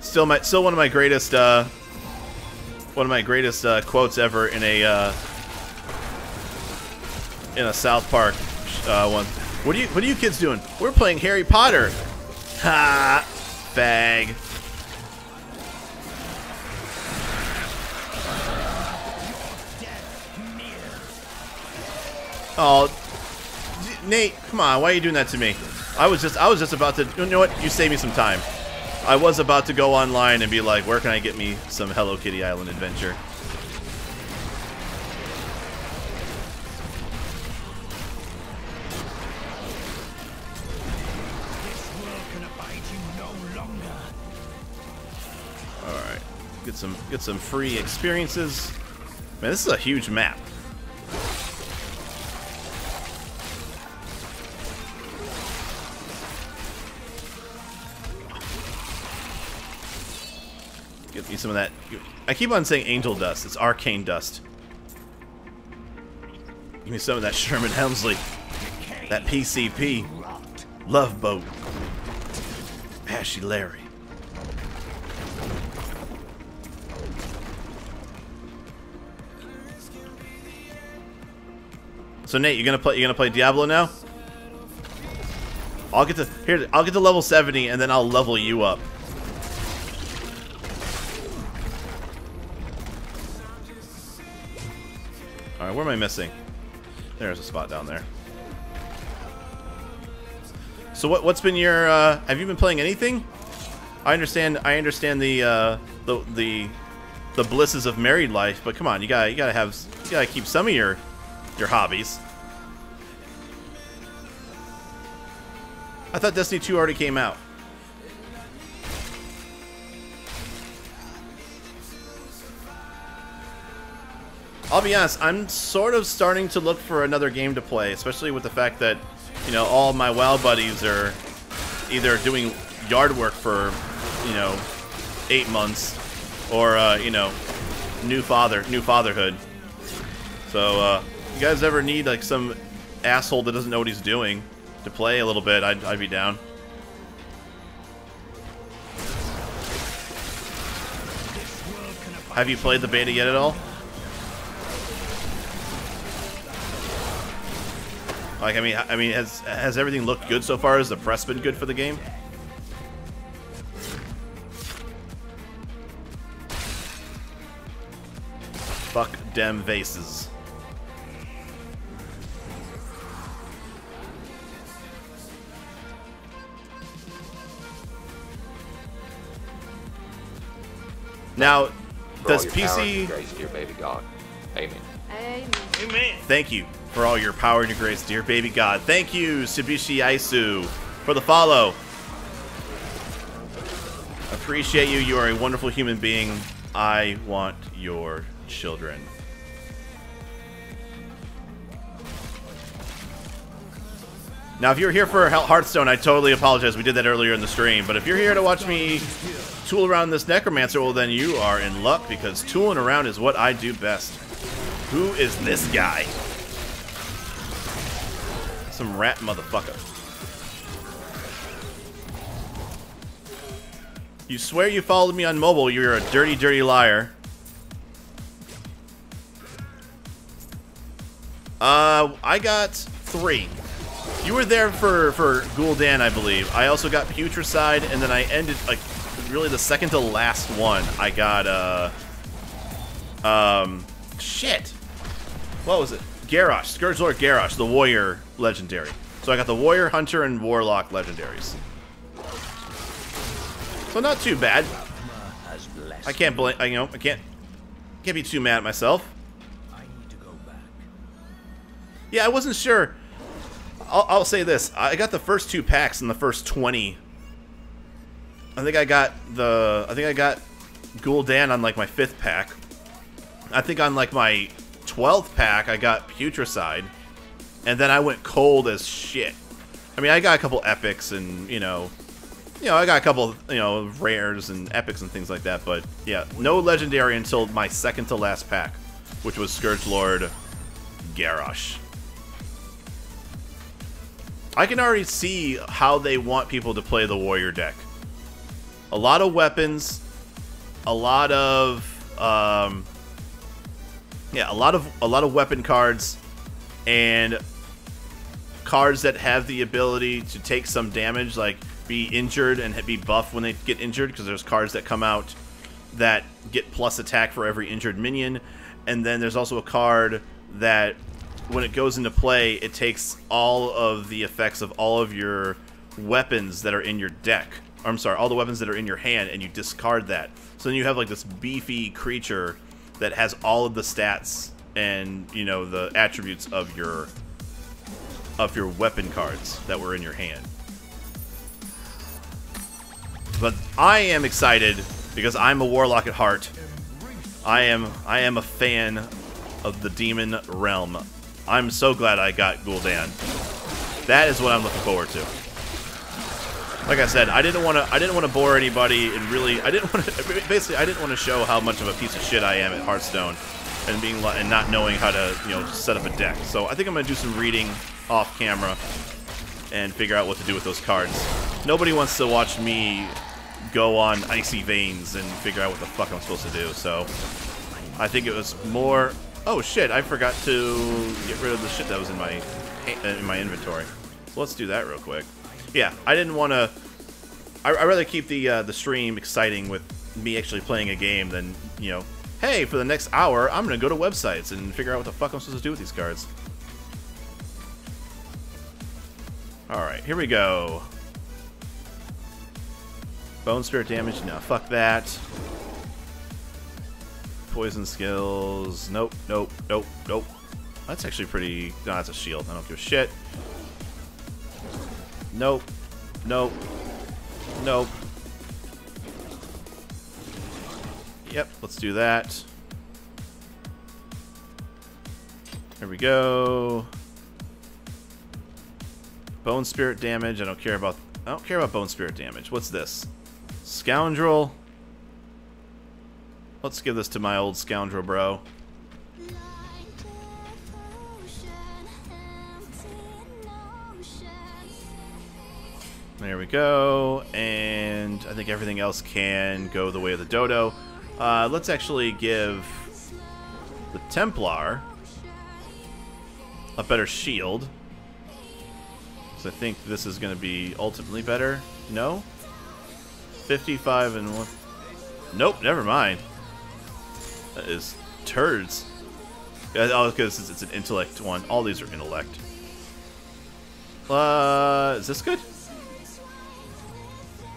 Still one of my greatest quotes ever in a South Park one. What are you kids doing? We're playing Harry Potter. Ha, fag. Oh, Nate, come on! Why are you doing that to me? I was just about to. You know what? You saved me some time. I was about to go online and be like, where can I get me some Hello Kitty Island Adventure? All right, get some free experiences. Man, this is a huge map. Get me some of that. I keep on saying angel dust. It's arcane dust. Give me some of that Sherman Hemsley. That PCP. Love boat. Ashy Larry. So Nate, you're gonna play Diablo now? I'll get to level 70 and then I'll level you up. Alright, where am I missing? There's a spot down there. So what's been your have you been playing anything? I understand the blisses of married life, but come on, you gotta keep some of your hobbies. I thought Destiny 2 already came out. I'll be honest, I'm sort of starting to look for another game to play, especially with the fact that, you know, all my WoW buddies are either doing yard work for, you know, 8 months, or you know, new fatherhood. So, you guys ever need like some asshole that doesn't know what he's doing to play a little bit? I'd be down. Have you played the beta yet at all? Like, I mean, has everything looked good so far? Has the press been good for the game? Fuck dem vases. Now, does PC... Grace, dear baby God. Amen. Amen. Amen. Thank you for all your power and your grace, dear baby God. Thank you, Subishi Aisu, for the follow. Appreciate you. You are a wonderful human being. I want your children. Now, if you're here for Hearthstone, I totally apologize. We did that earlier in the stream. But if you're here to watch me tool around this Necromancer, well, then you are in luck, because tooling around is what I do best. Who is this guy? Some rat motherfucker. You swear you followed me on mobile. You're a dirty, dirty liar. I got 3. You were there for Gul'dan, I believe. I also got Putricide, and then I ended, like, really the second to last one. I got, shit. What was it? Garrosh. Scourge Lord Garrosh, the Warrior Legendary. So I got the Warrior, Hunter, and Warlock Legendaries. So not too bad. I can't blame, you know, I can't be too mad at myself. Yeah, I wasn't sure. I'll say this. I got the first 2 packs in the first 20. I think I got Gul'dan on like my 5th pack. I think on like my 12th pack I got Putricide, and then I went cold as shit. I mean, I got a couple epics and you know, I got a couple, you know, rares and epics and things like that, but yeah, no legendary until my second to last pack, which was Scourge Lord Garrosh. I can already see how they want people to play the warrior deck. A lot of weapons, a lot of yeah, a lot of weapon cards, and cards that have the ability to take some damage, like be injured and be buffed when they get injured, because there's cards that come out that get plus attack for every injured minion, and then there's also a card that when it goes into play, it takes all of the effects of all of your weapons that are in your deck. I'm sorry, all the weapons that are in your hand, and you discard that. So then you have like this beefy creature that has all of the stats and, you know, the attributes of your weapon cards that were in your hand. But I am excited because I'm a warlock at heart. I am a fan of the demon realm. I'm so glad I got Gul'dan. That is what I'm looking forward to. Like I said, I didn't want to bore anybody, and really, I didn't want to show how much of a piece of shit I am at Hearthstone. and not knowing how to, you know, set up a deck. So I think I'm gonna do some reading off camera and figure out what to do with those cards. Nobody wants to watch me go on Icy Veins and figure out what the fuck I'm supposed to do. So I think it was more. Oh shit! I forgot to get rid of the shit that was in my inventory. So let's do that real quick. Yeah, I didn't want to. I'd rather keep the stream exciting with me actually playing a game than, you know, hey, for the next hour I'm gonna go to websites and figure out what the fuck I'm supposed to do with these cards. Alright, here we go. Bone Spirit damage? No, fuck that. Poison skills. Nope, nope, nope, nope. That's actually pretty. No, that's a shield. I don't give a shit. Nope. Nope. Nope. Yep, let's do that. Here we go. Bone Spirit damage. I don't care about Bone Spirit damage. What's this? Scoundrel. Let's give this to my old scoundrel bro. There we go. And I think everything else can go the way of the dodo. Let's actually give the Templar a better shield. So I think this is going to be ultimately better. No? 55 and 1. Nope, never mind. That is turds. Yeah, oh, because it's an intellect one. All these are intellect. Is this good?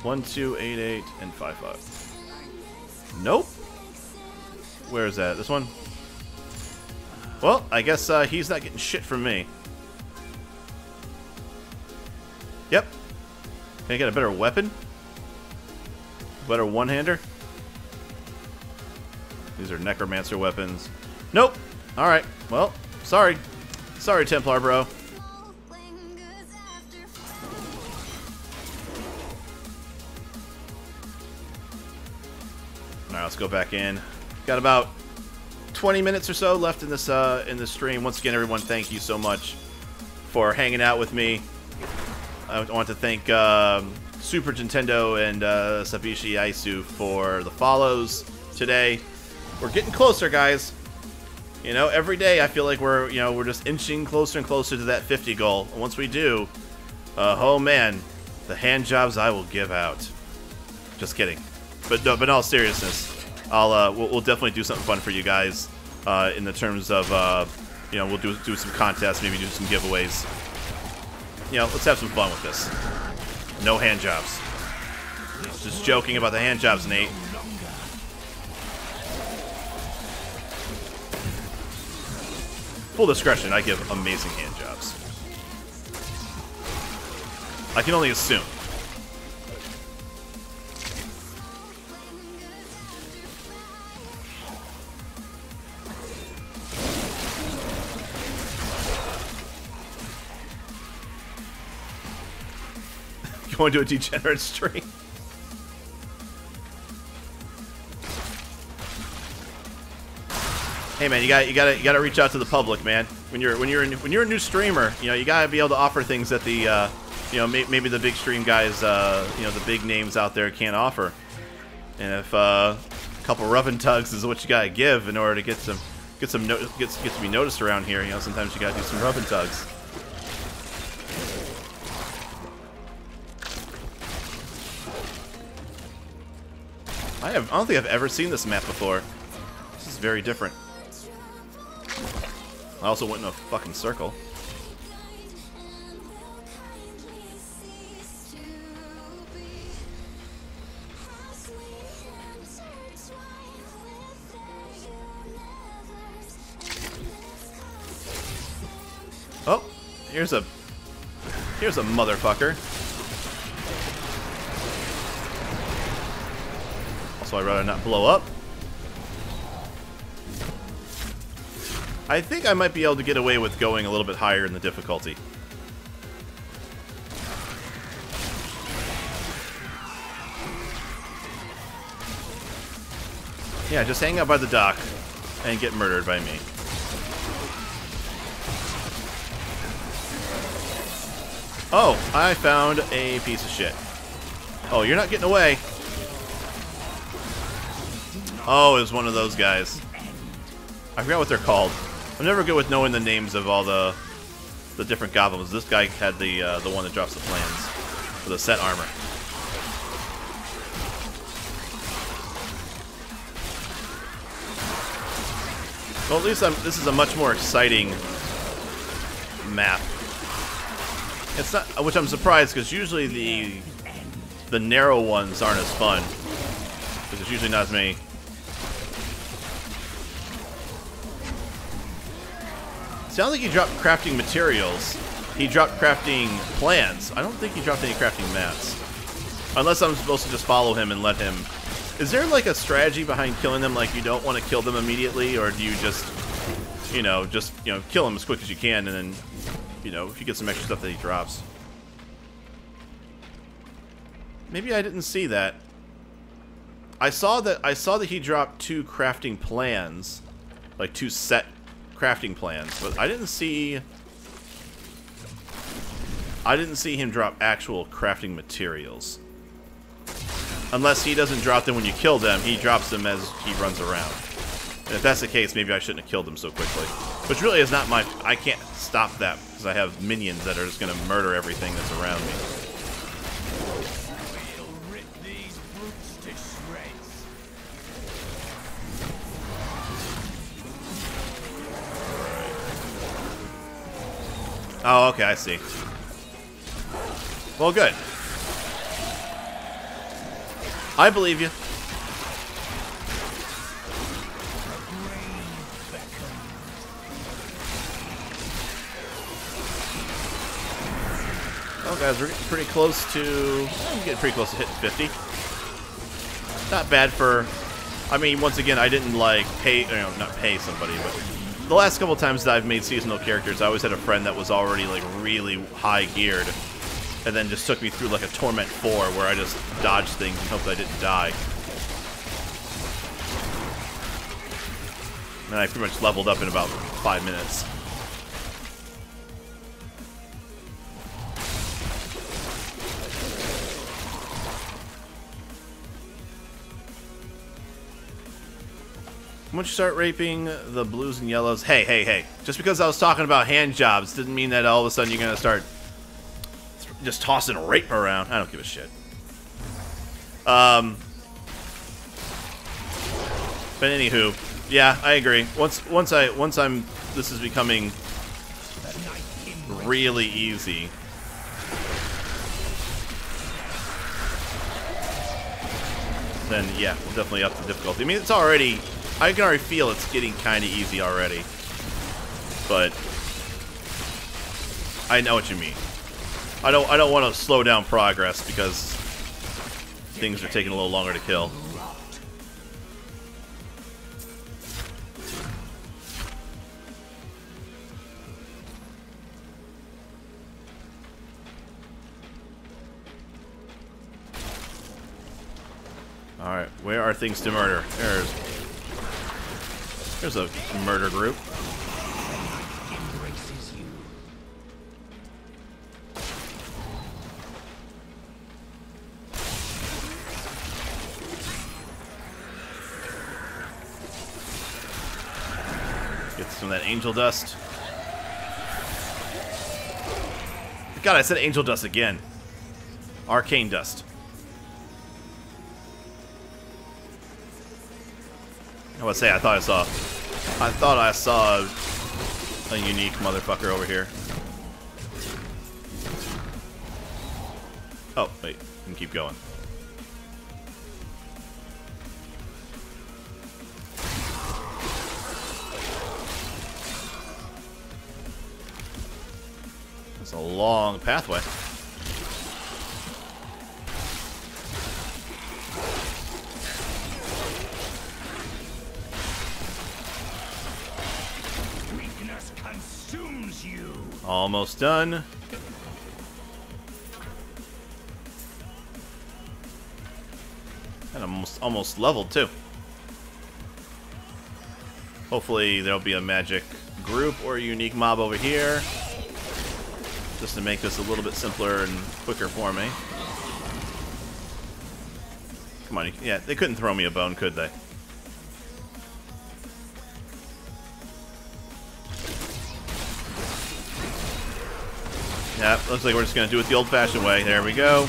1, 2, 8, 8, and 5, 5. Nope. Where is that? This one? Well, I guess he's not getting shit from me. Yep. Can I get a better weapon? Better one-hander? These are necromancer weapons. Nope. Alright. Well, sorry. Sorry, Templar bro. Alright, let's go back in. Got about 20 minutes or so left in this stream. Once again, everyone, thank you so much for hanging out with me. I want to thank Super Nintendo and Sabishi Aisu for the follows today. We're getting closer, guys. You know, every day I feel like we're just inching closer and closer to that 50 goal. And once we do, oh man, the hand jobs I will give out. Just kidding. But no, but in all seriousness, we'll definitely do something fun for you guys in the terms of you know, we'll do some contests, maybe do some giveaways. You know, let's have some fun with this. No hand jobs. Just joking about the hand jobs, Nate. Full discretion, I give amazing hand jobs. I can only assume. Going to a degenerate stream. Hey man, you gotta reach out to the public, man. When you're a new streamer, you know, you gotta be able to offer things that the you know, maybe the big stream guys, you know, the big names out there can't offer. And if a couple rub and tugs is what you gotta give in order to get to be noticed around here, you know, sometimes you gotta do some rub and tugs. I don't think I've ever seen this map before. This is very different. I also went in a fucking circle. Oh, here's a motherfucker. So I'd rather not blow up. I think I might be able to get away with going a little bit higher in the difficulty. Yeah, just hang out by the dock. and get murdered by me. Oh, I found a piece of shit. Oh, you're not getting away. Oh, it was one of those guys. I forgot what they're called. I'm never good with knowing the names of all the different goblins. This guy had the one that drops the plans for the set armor. Well, at least this is a much more exciting map. It's not, which I'm surprised because usually the narrow ones aren't as fun because there's usually not as many. Sounds like he dropped crafting materials. He dropped crafting plans. I don't think he dropped any crafting mats. Unless I'm supposed to just follow him and let him. Is there like a strategy behind killing them? Like you don't want to kill them immediately, or do you just, kill them as quick as you can, and then, if you get some extra stuff that he drops. Maybe I didn't see that. I saw that he dropped 2 crafting plans, like 2 set crafting plans, but I didn't see him drop actual crafting materials. Unless he doesn't drop them when you kill them, he drops them as he runs around. And if that's the case, maybe I shouldn't have killed them so quickly. Which really is not I can't stop that because I have minions that are just going to murder everything that's around me. We'll rip these brutes to shreds. Oh, okay, I see. Well, good. I believe you. Oh, guys, we're getting pretty close to... getting pretty close to hitting 50. Not bad for... I mean, once again, I didn't, like, not pay somebody, but... The last couple times that I've made seasonal characters, I always had a friend that was already, like, really high geared. And then just took me through, like, a Torment 4, where I just dodged things and hoped I didn't die. And I pretty much leveled up in about 5 minutes. Once you start raping the blues and yellows... Hey, hey, hey. Just because I was talking about hand jobs didn't mean that all of a sudden you're going to start just tossing rape around. I don't give a shit. But anywho, yeah, I agree. Once I'm... This is becoming really easy. Then, yeah, we'll definitely up the difficulty. I mean, it's already... I can already feel it's getting kind of easy already. But I know what you mean. I don't want to slow down progress because things are taking a little longer to kill. Alright, where are things to murder? There's a murder group. Get some of that angel dust. God, I said angel dust again. Arcane dust. I would say I thought I saw a unique motherfucker over here. Oh, wait, I can keep going. It's a long pathway. Almost done. And almost leveled too. Hopefully there'll be a magic group or a unique mob over here, just to make this a little bit simpler and quicker for me. Come on, yeah, they couldn't throw me a bone, could they? Yeah, looks like we're just gonna do it the old-fashioned way. There we go.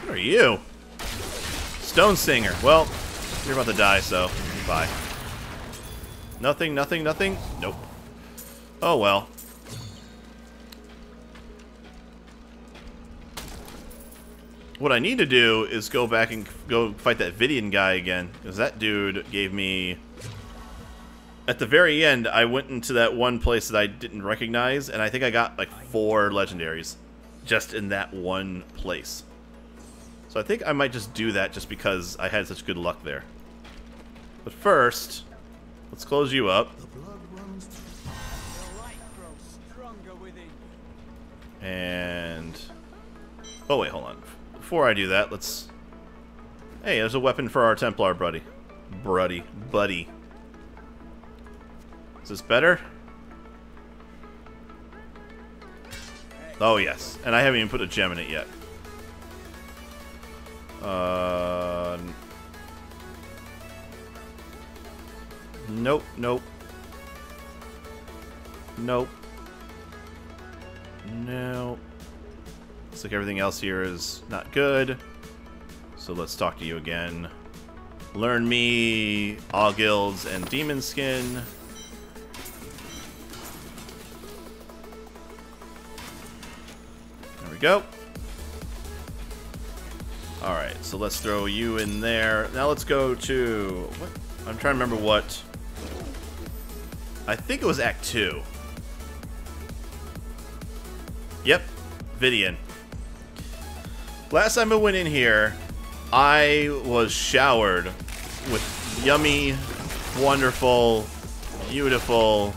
What are you? Stone Singer. Well, you're about to die, so bye. Nothing, nothing, nothing? Nope. Oh well. What I need to do is go back and go fight that Vidian guy again, because that dude gave me... At the very end, I went into that one place that I didn't recognize, and I think I got like 4 legendaries just in that one place. So I think I might just do that just because I had such good luck there. But first, let's close you up. And... oh wait, hold on. Before I do that, let's... hey, there's a weapon for our Templar buddy. Buddy. Is this better? Oh, yes. And I haven't even put a gem in it yet. Nope, nope. Nope. No. Looks like everything else here is not good. So let's talk to you again. Learn me all guilds and demon skin. There we go. Alright, so let's throw you in there. Now let's go to... what? I'm trying to remember what... I think it was Act 2. Yep, Vidian. Last time I went in here, I was showered with yummy, wonderful, beautiful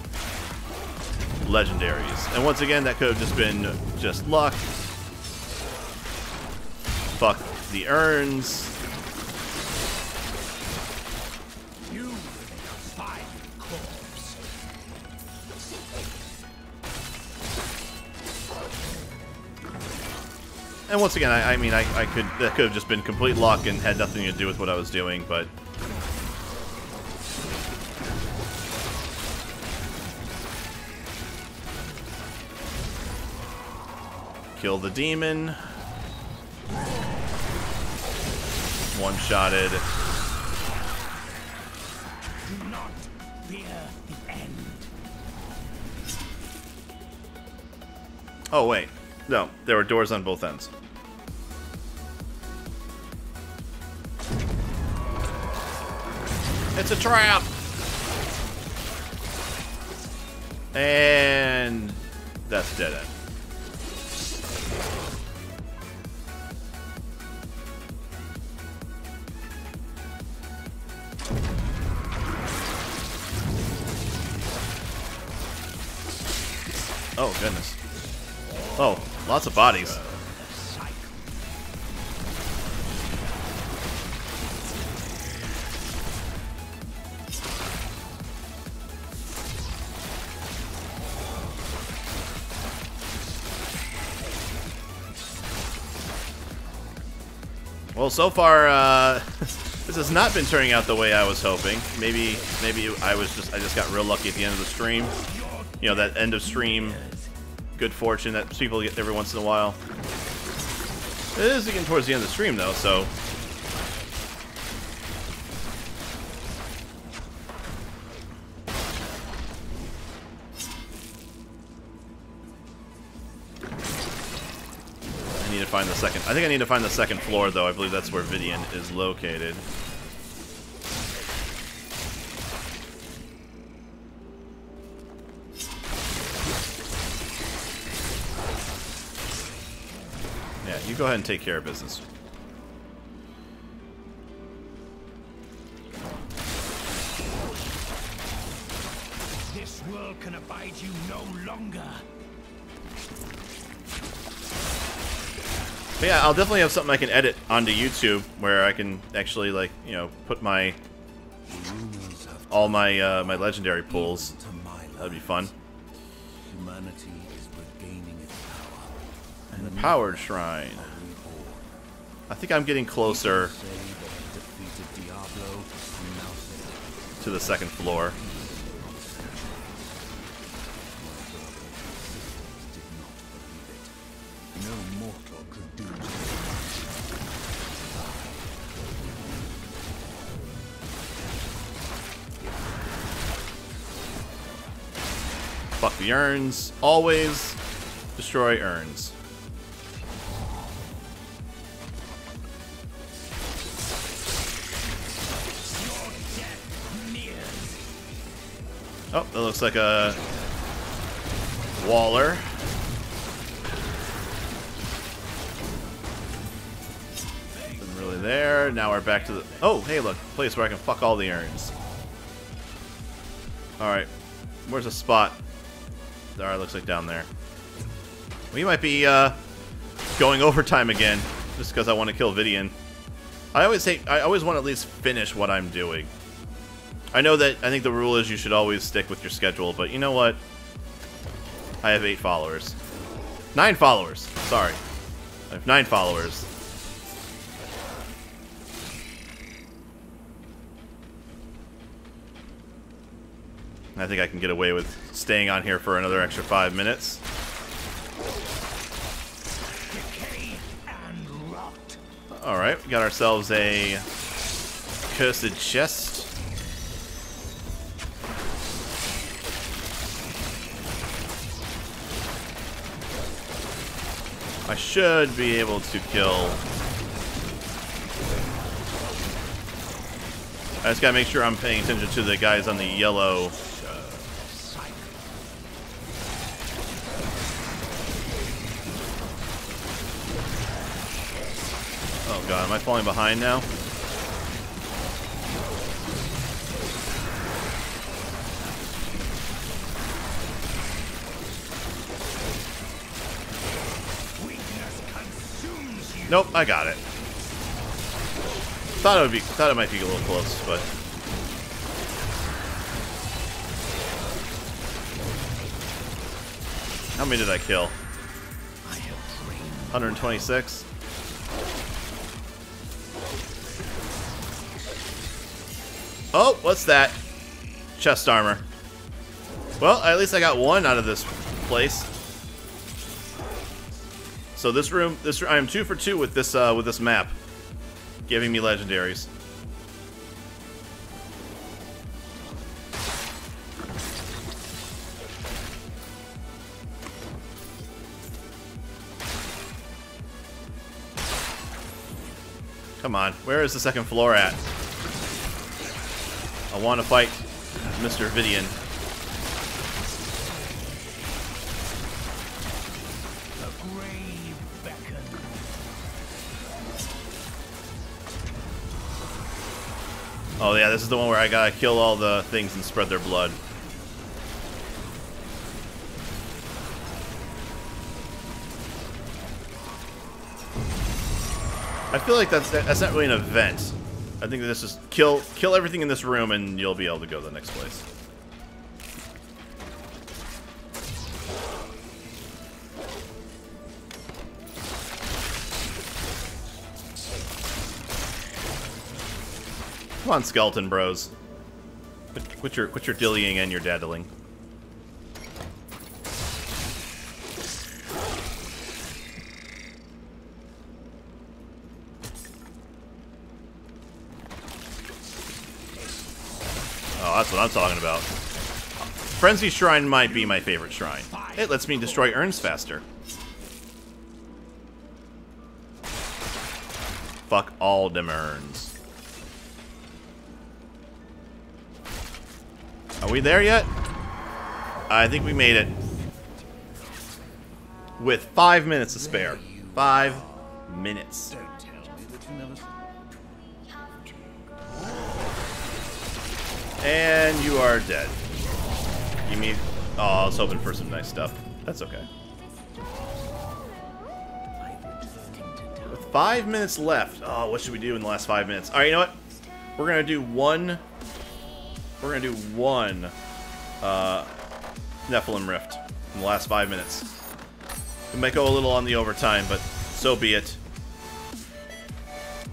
legendaries. And once again, that could have just been just luck. Fuck the urns. You remain a fine corpse. And once again, I mean, I could, that could have just been complete luck and had nothing to do with what I was doing, but... kill the demon. One-shotted. Do not fear the end. Oh, wait. No, there were doors on both ends. It's a trap! And... that's dead end. Oh, goodness. Oh, lots of bodies. Well, so far, this has not been turning out the way I was hoping. Maybe I just got real lucky at the end of the stream. You know, that end of stream good fortune that people get every once in a while. It is getting towards the end of the stream, though, so... I need to find the second... I think I need to find the second floor, though. I believe that's where Vidian is located. Yeah, you go ahead and take care of business. This world can abide you no longer. But yeah, I'll definitely have something I can edit onto YouTube where I can actually, like, you know, put my... Rumors have all my my legendary pulls. That'd be fun. Humanity is regaining its power. And the powered shrine. I think I'm getting closer Say that he defeated Diablo, and now say to the second floor. did not believe it. No mortal could do it. Fuck the urns. Always destroy urns. Oh, that looks like a Waller. Isn't really there. Now we're back to the... Oh, hey, look. Place where I can fuck all the urns. Alright. Where's the spot? Alright, looks like down there. We might be going overtime again, just because I want to kill Vidian. I always want to at least finish what I'm doing. I know that I think the rule is you should always stick with your schedule, but you know what? I have 8 followers. 9 followers. Sorry. I have 9 followers. I think I can get away with staying on here for another extra 5 minutes. Alright, we got ourselves a cursed chest. I should be able to kill. I just gotta make sure I'm paying attention to the guys on the yellow. Oh god, am I falling behind now? Nope, I got it. Thought it might be a little close, but how many did I kill? 126. Oh, what's that? Chest armor. Well, at least I got one out of this place. So this room, I am 2 for 2 with this map, giving me legendaries. Come on, where is the second floor at? I want to fight Mr. Vidian. Oh yeah, this is the one where I gotta kill all the things and spread their blood. I feel like that's not really an event. I think that this is kill everything in this room and you'll be able to go to the next place. Come on, skeleton bros. Quit your dillying and your daddling. Oh, that's what I'm talking about. Frenzy Shrine might be my favorite shrine. It lets me destroy urns faster. Fuck all them urns. Are we there yet? I think we made it. With 5 minutes to spare. 5 minutes. And you are dead. You mean... Oh, I was hoping for some nice stuff. That's okay. With 5 minutes left. Oh, what should we do in the last 5 minutes? Alright, you know what? We're gonna do one We're gonna do one Nephilim Rift in the last 5 minutes. We might go a little on the overtime, but so be it.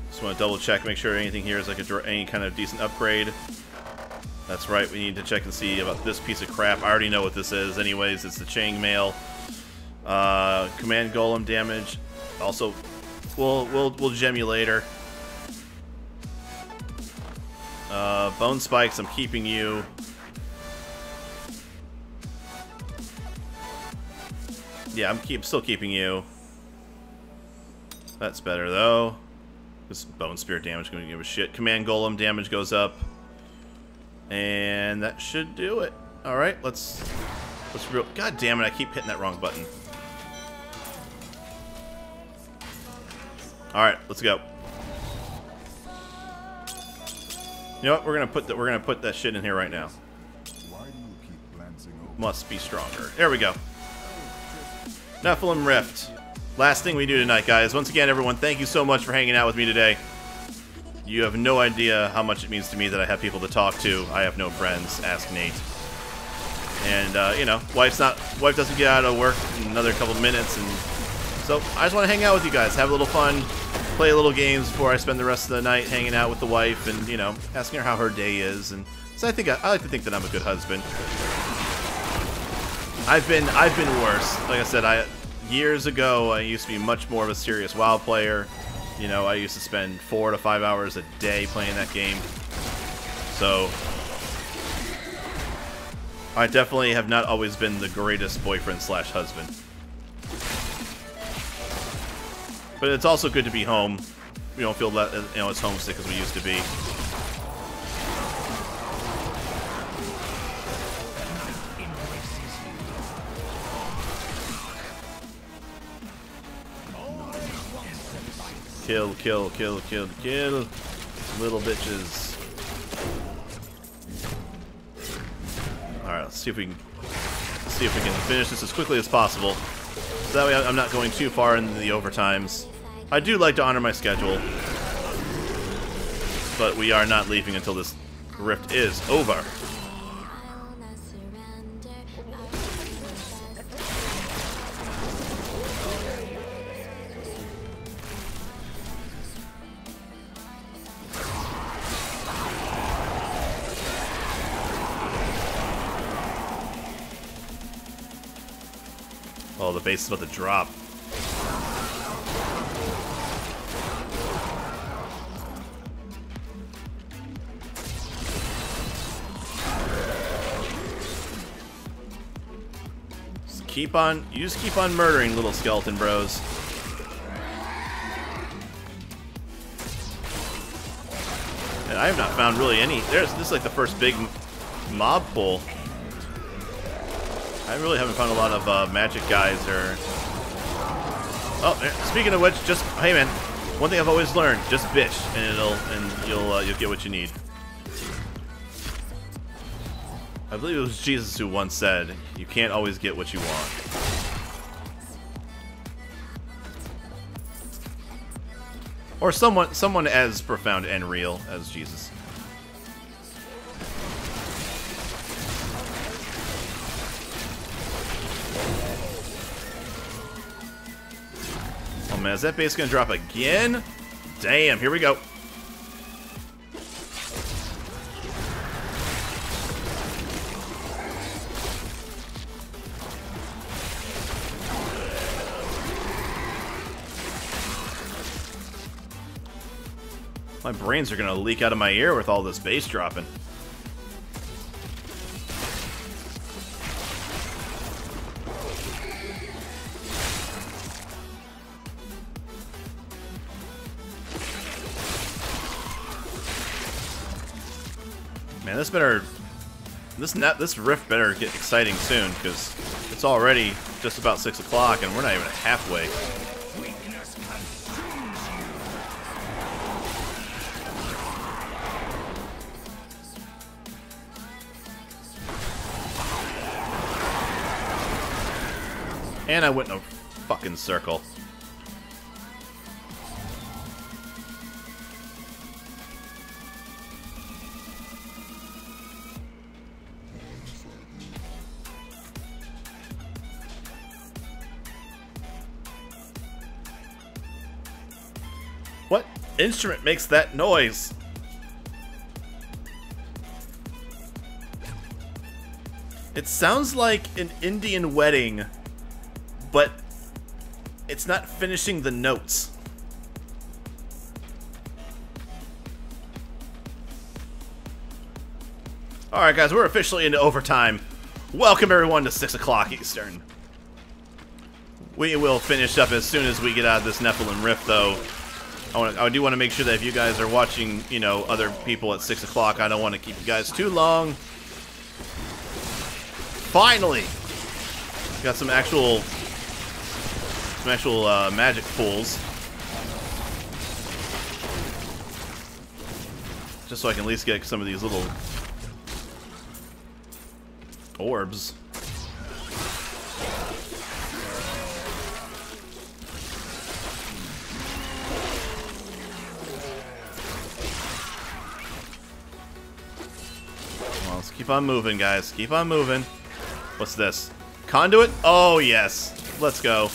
Just want to double check, make sure anything here is like any kind of decent upgrade. That's right, we need to check and see about this piece of crap. I already know what this is anyways. It's the chainmail. Command golem damage. Also, we'll gem you later. Bone spikes, I'm keeping you. Yeah, I'm still keeping you. That's better though. This bone spear damage gonna give a shit. Command golem damage goes up, and that should do it. All right, let's real. God damn it! I keep hitting that wrong button. All right, let's go. You know what? We're gonna put that shit in here right now. Must be stronger. There we go. Nephilim Rift. Last thing we do tonight, guys. Once again, everyone, thank you so much for hanging out with me today. You have no idea how much it means to me that I have people to talk to. I have no friends. Ask Nate. And you know, wife doesn't get out of work in another couple minutes, and so I just want to hang out with you guys, have a little fun, play a little games before I spend the rest of the night hanging out with the wife, and you know, asking her how her day is. And so I like to think that I'm a good husband. I've been worse. Like I said, years ago I used to be much more of a serious WoW player. You know, I used to spend 4 to 5 hours a day playing that game. So I definitely have not always been the greatest boyfriend / husband. But it's also good to be home. We don't feel that, you know, as homesick as we used to be. Kill, kill, kill, kill, kill. Little bitches. Alright, let's see if we can finish this as quickly as possible. So that way I'm not going too far into the overtimes. I do like to honor my schedule, but we are not leaving until this rift is over. Oh, the base is about to drop. You just keep on murdering, little skeleton bros. And I have not found really any. This is like the first big mob pull. I really haven't found a lot of magic guys or. Oh, speaking of which, just hey man, one thing I've always learned: just bitch, and you'll get what you need. I believe it was Jesus who once said, "You can't always get what you want." Or someone as profound and real as Jesus. Oh man, is that base gonna drop again? Damn, here we go. My brains are gonna leak out of my ear with all this base dropping. Man, this rift better get exciting soon, because it's already just about 6 o'clock and we're not even halfway. And I went in a fucking circle. instrument makes that noise? It sounds like an Indian wedding, but it's not finishing the notes. Alright guys, we're officially into overtime. Welcome everyone to 6 o'clock Eastern. We will finish up as soon as we get out of this Nephilim Rift, though. I do want to make sure that if you guys are watching, you know, other people at 6 o'clock, I don't want to keep you guys too long. Finally! Got some actual magic pools. Just so I can at least get some of these little orbs. Well, let's keep on moving, guys. Keep on moving. What's this? Conduit? Oh, yes. Let's go.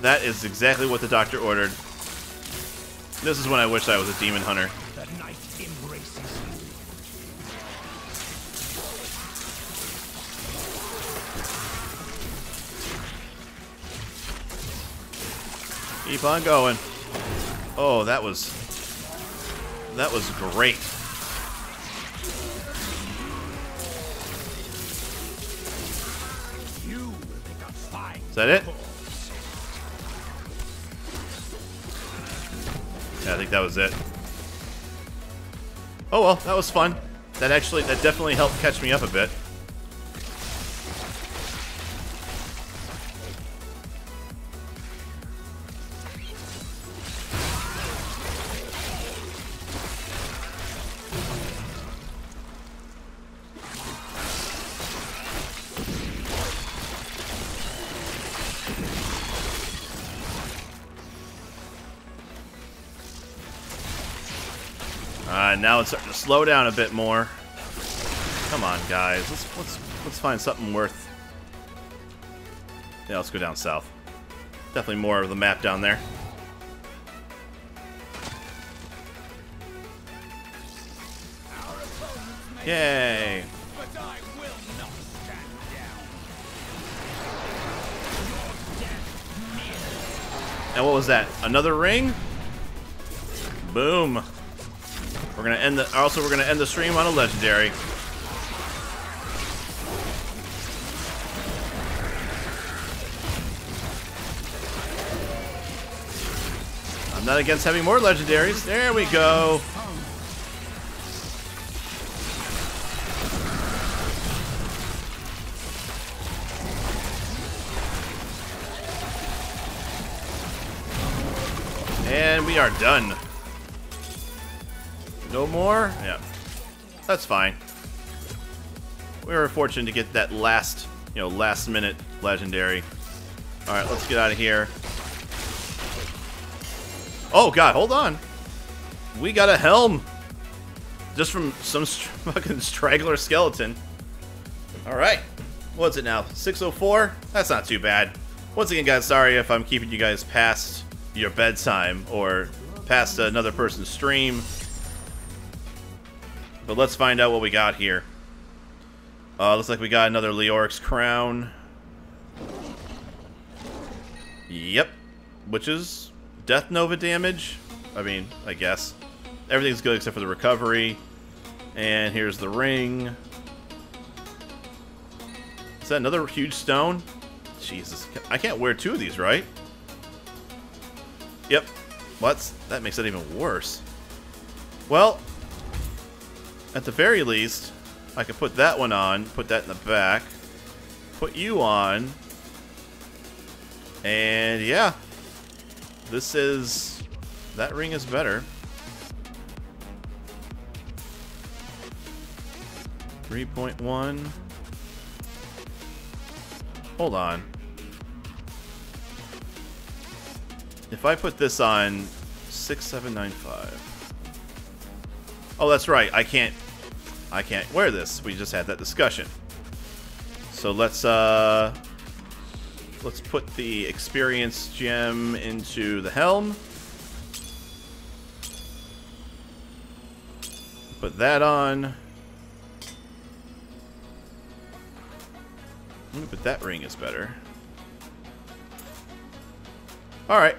That is exactly what the doctor ordered. This is when I wish I was a demon hunter. The night embraces you. Keep on going. Oh, that was great. You will make a fine. Is that it? Yeah, I think that was it. Oh well, that was fun. That definitely helped catch me up a bit. Now it's starting to slow down a bit more. Come on, guys. Let's find something worth. Yeah, let's go down south. Definitely more of the map down there. Yay! But I will not stand down. And what was that? Another ring? Boom. We're gonna end the stream on a legendary. I'm not against having more legendaries. There we go. And we are done. No more? Yeah. That's fine. We were fortunate to get that last minute legendary. Alright, let's get out of here. Oh god, hold on. We got a helm. Just from some fucking straggler skeleton. Alright. What's it now? 6:04? That's not too bad. Once again, guys, sorry if I'm keeping you guys past your bedtime or past another person's stream. But let's find out what we got here. Looks like we got another Leoric's crown. Yep. Which is Death Nova damage. I mean, I guess. Everything's good except for the recovery. And here's the ring. Is that another huge stone? Jesus. I can't wear two of these, right? Yep. That makes it even worse. Well, at the very least, I could put that one on, put that in the back, put you on, and yeah, that ring is better. 3.1. Hold on. If I put this on 6795. Oh, that's right. I can't wear this. We just had that discussion. So let's put the experience gem into the helm. Put that on. But that ring is better. Alright.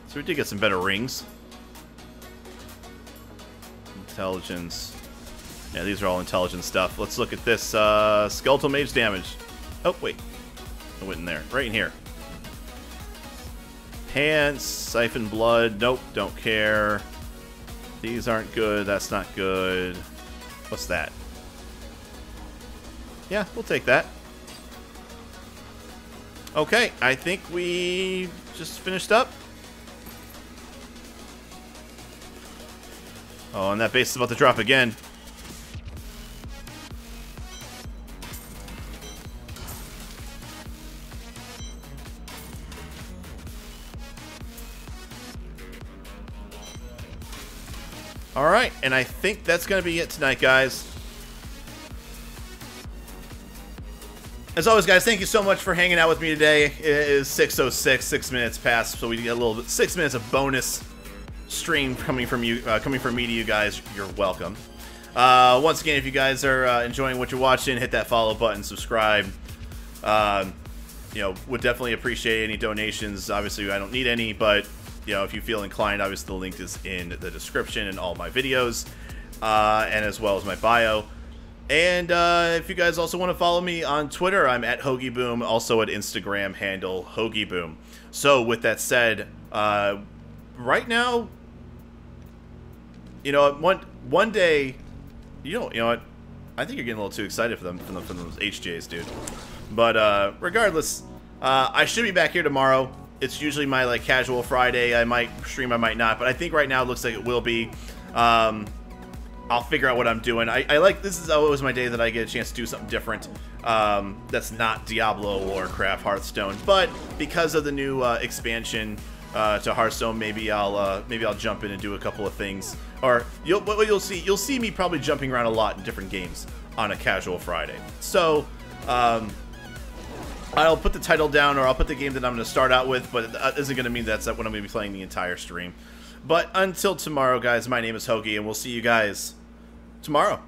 So we did get some better rings. Intelligence. Yeah, these are all intelligence stuff. Let's look at this. Skeletal mage damage. Oh, wait. I went in there. Right in here. Pants. Siphon blood. Nope, don't care. These aren't good. That's not good. What's that? Yeah, we'll take that. Okay, I think we just finished up. Oh, and that base is about to drop again. Alright, and I think that's going to be it tonight, guys. As always, guys, thank you so much for hanging out with me today. It is 6:06, 6 minutes past, so we get a little bit, 6 minutes of bonus stream coming from you, coming from me to you guys. You're welcome. Once again, if you guys are enjoying what you're watching, hit that follow button, subscribe. You know, would definitely appreciate any donations. Obviously, I don't need any, but you know, if you feel inclined, obviously the link is in the description and all my videos, and as well as my bio. And if you guys also want to follow me on Twitter, I'm at HoagieBoom, also at Instagram handle HoagieBoom. So with that said, right now, you know, one day, you know what? I think you're getting a little too excited for them from those HJs, dude. But regardless, I should be back here tomorrow. It's usually my like casual Friday. I might stream, I might not, but I think right now it looks like it will be. I'll figure out what I'm doing. I like, this is always my day that I get a chance to do something different. That's not Diablo, Warcraft, Hearthstone, but because of the new expansion to Hearthstone, maybe I'll jump in and do a couple of things. Or you'll see me probably jumping around a lot in different games on a casual Friday. So I'll put the title down, or I'll put the game that I'm going to start out with, but it isn't going to mean that's what I'm going to be playing the entire stream. But until tomorrow, guys, my name is Hoagie, and we'll see you guys tomorrow.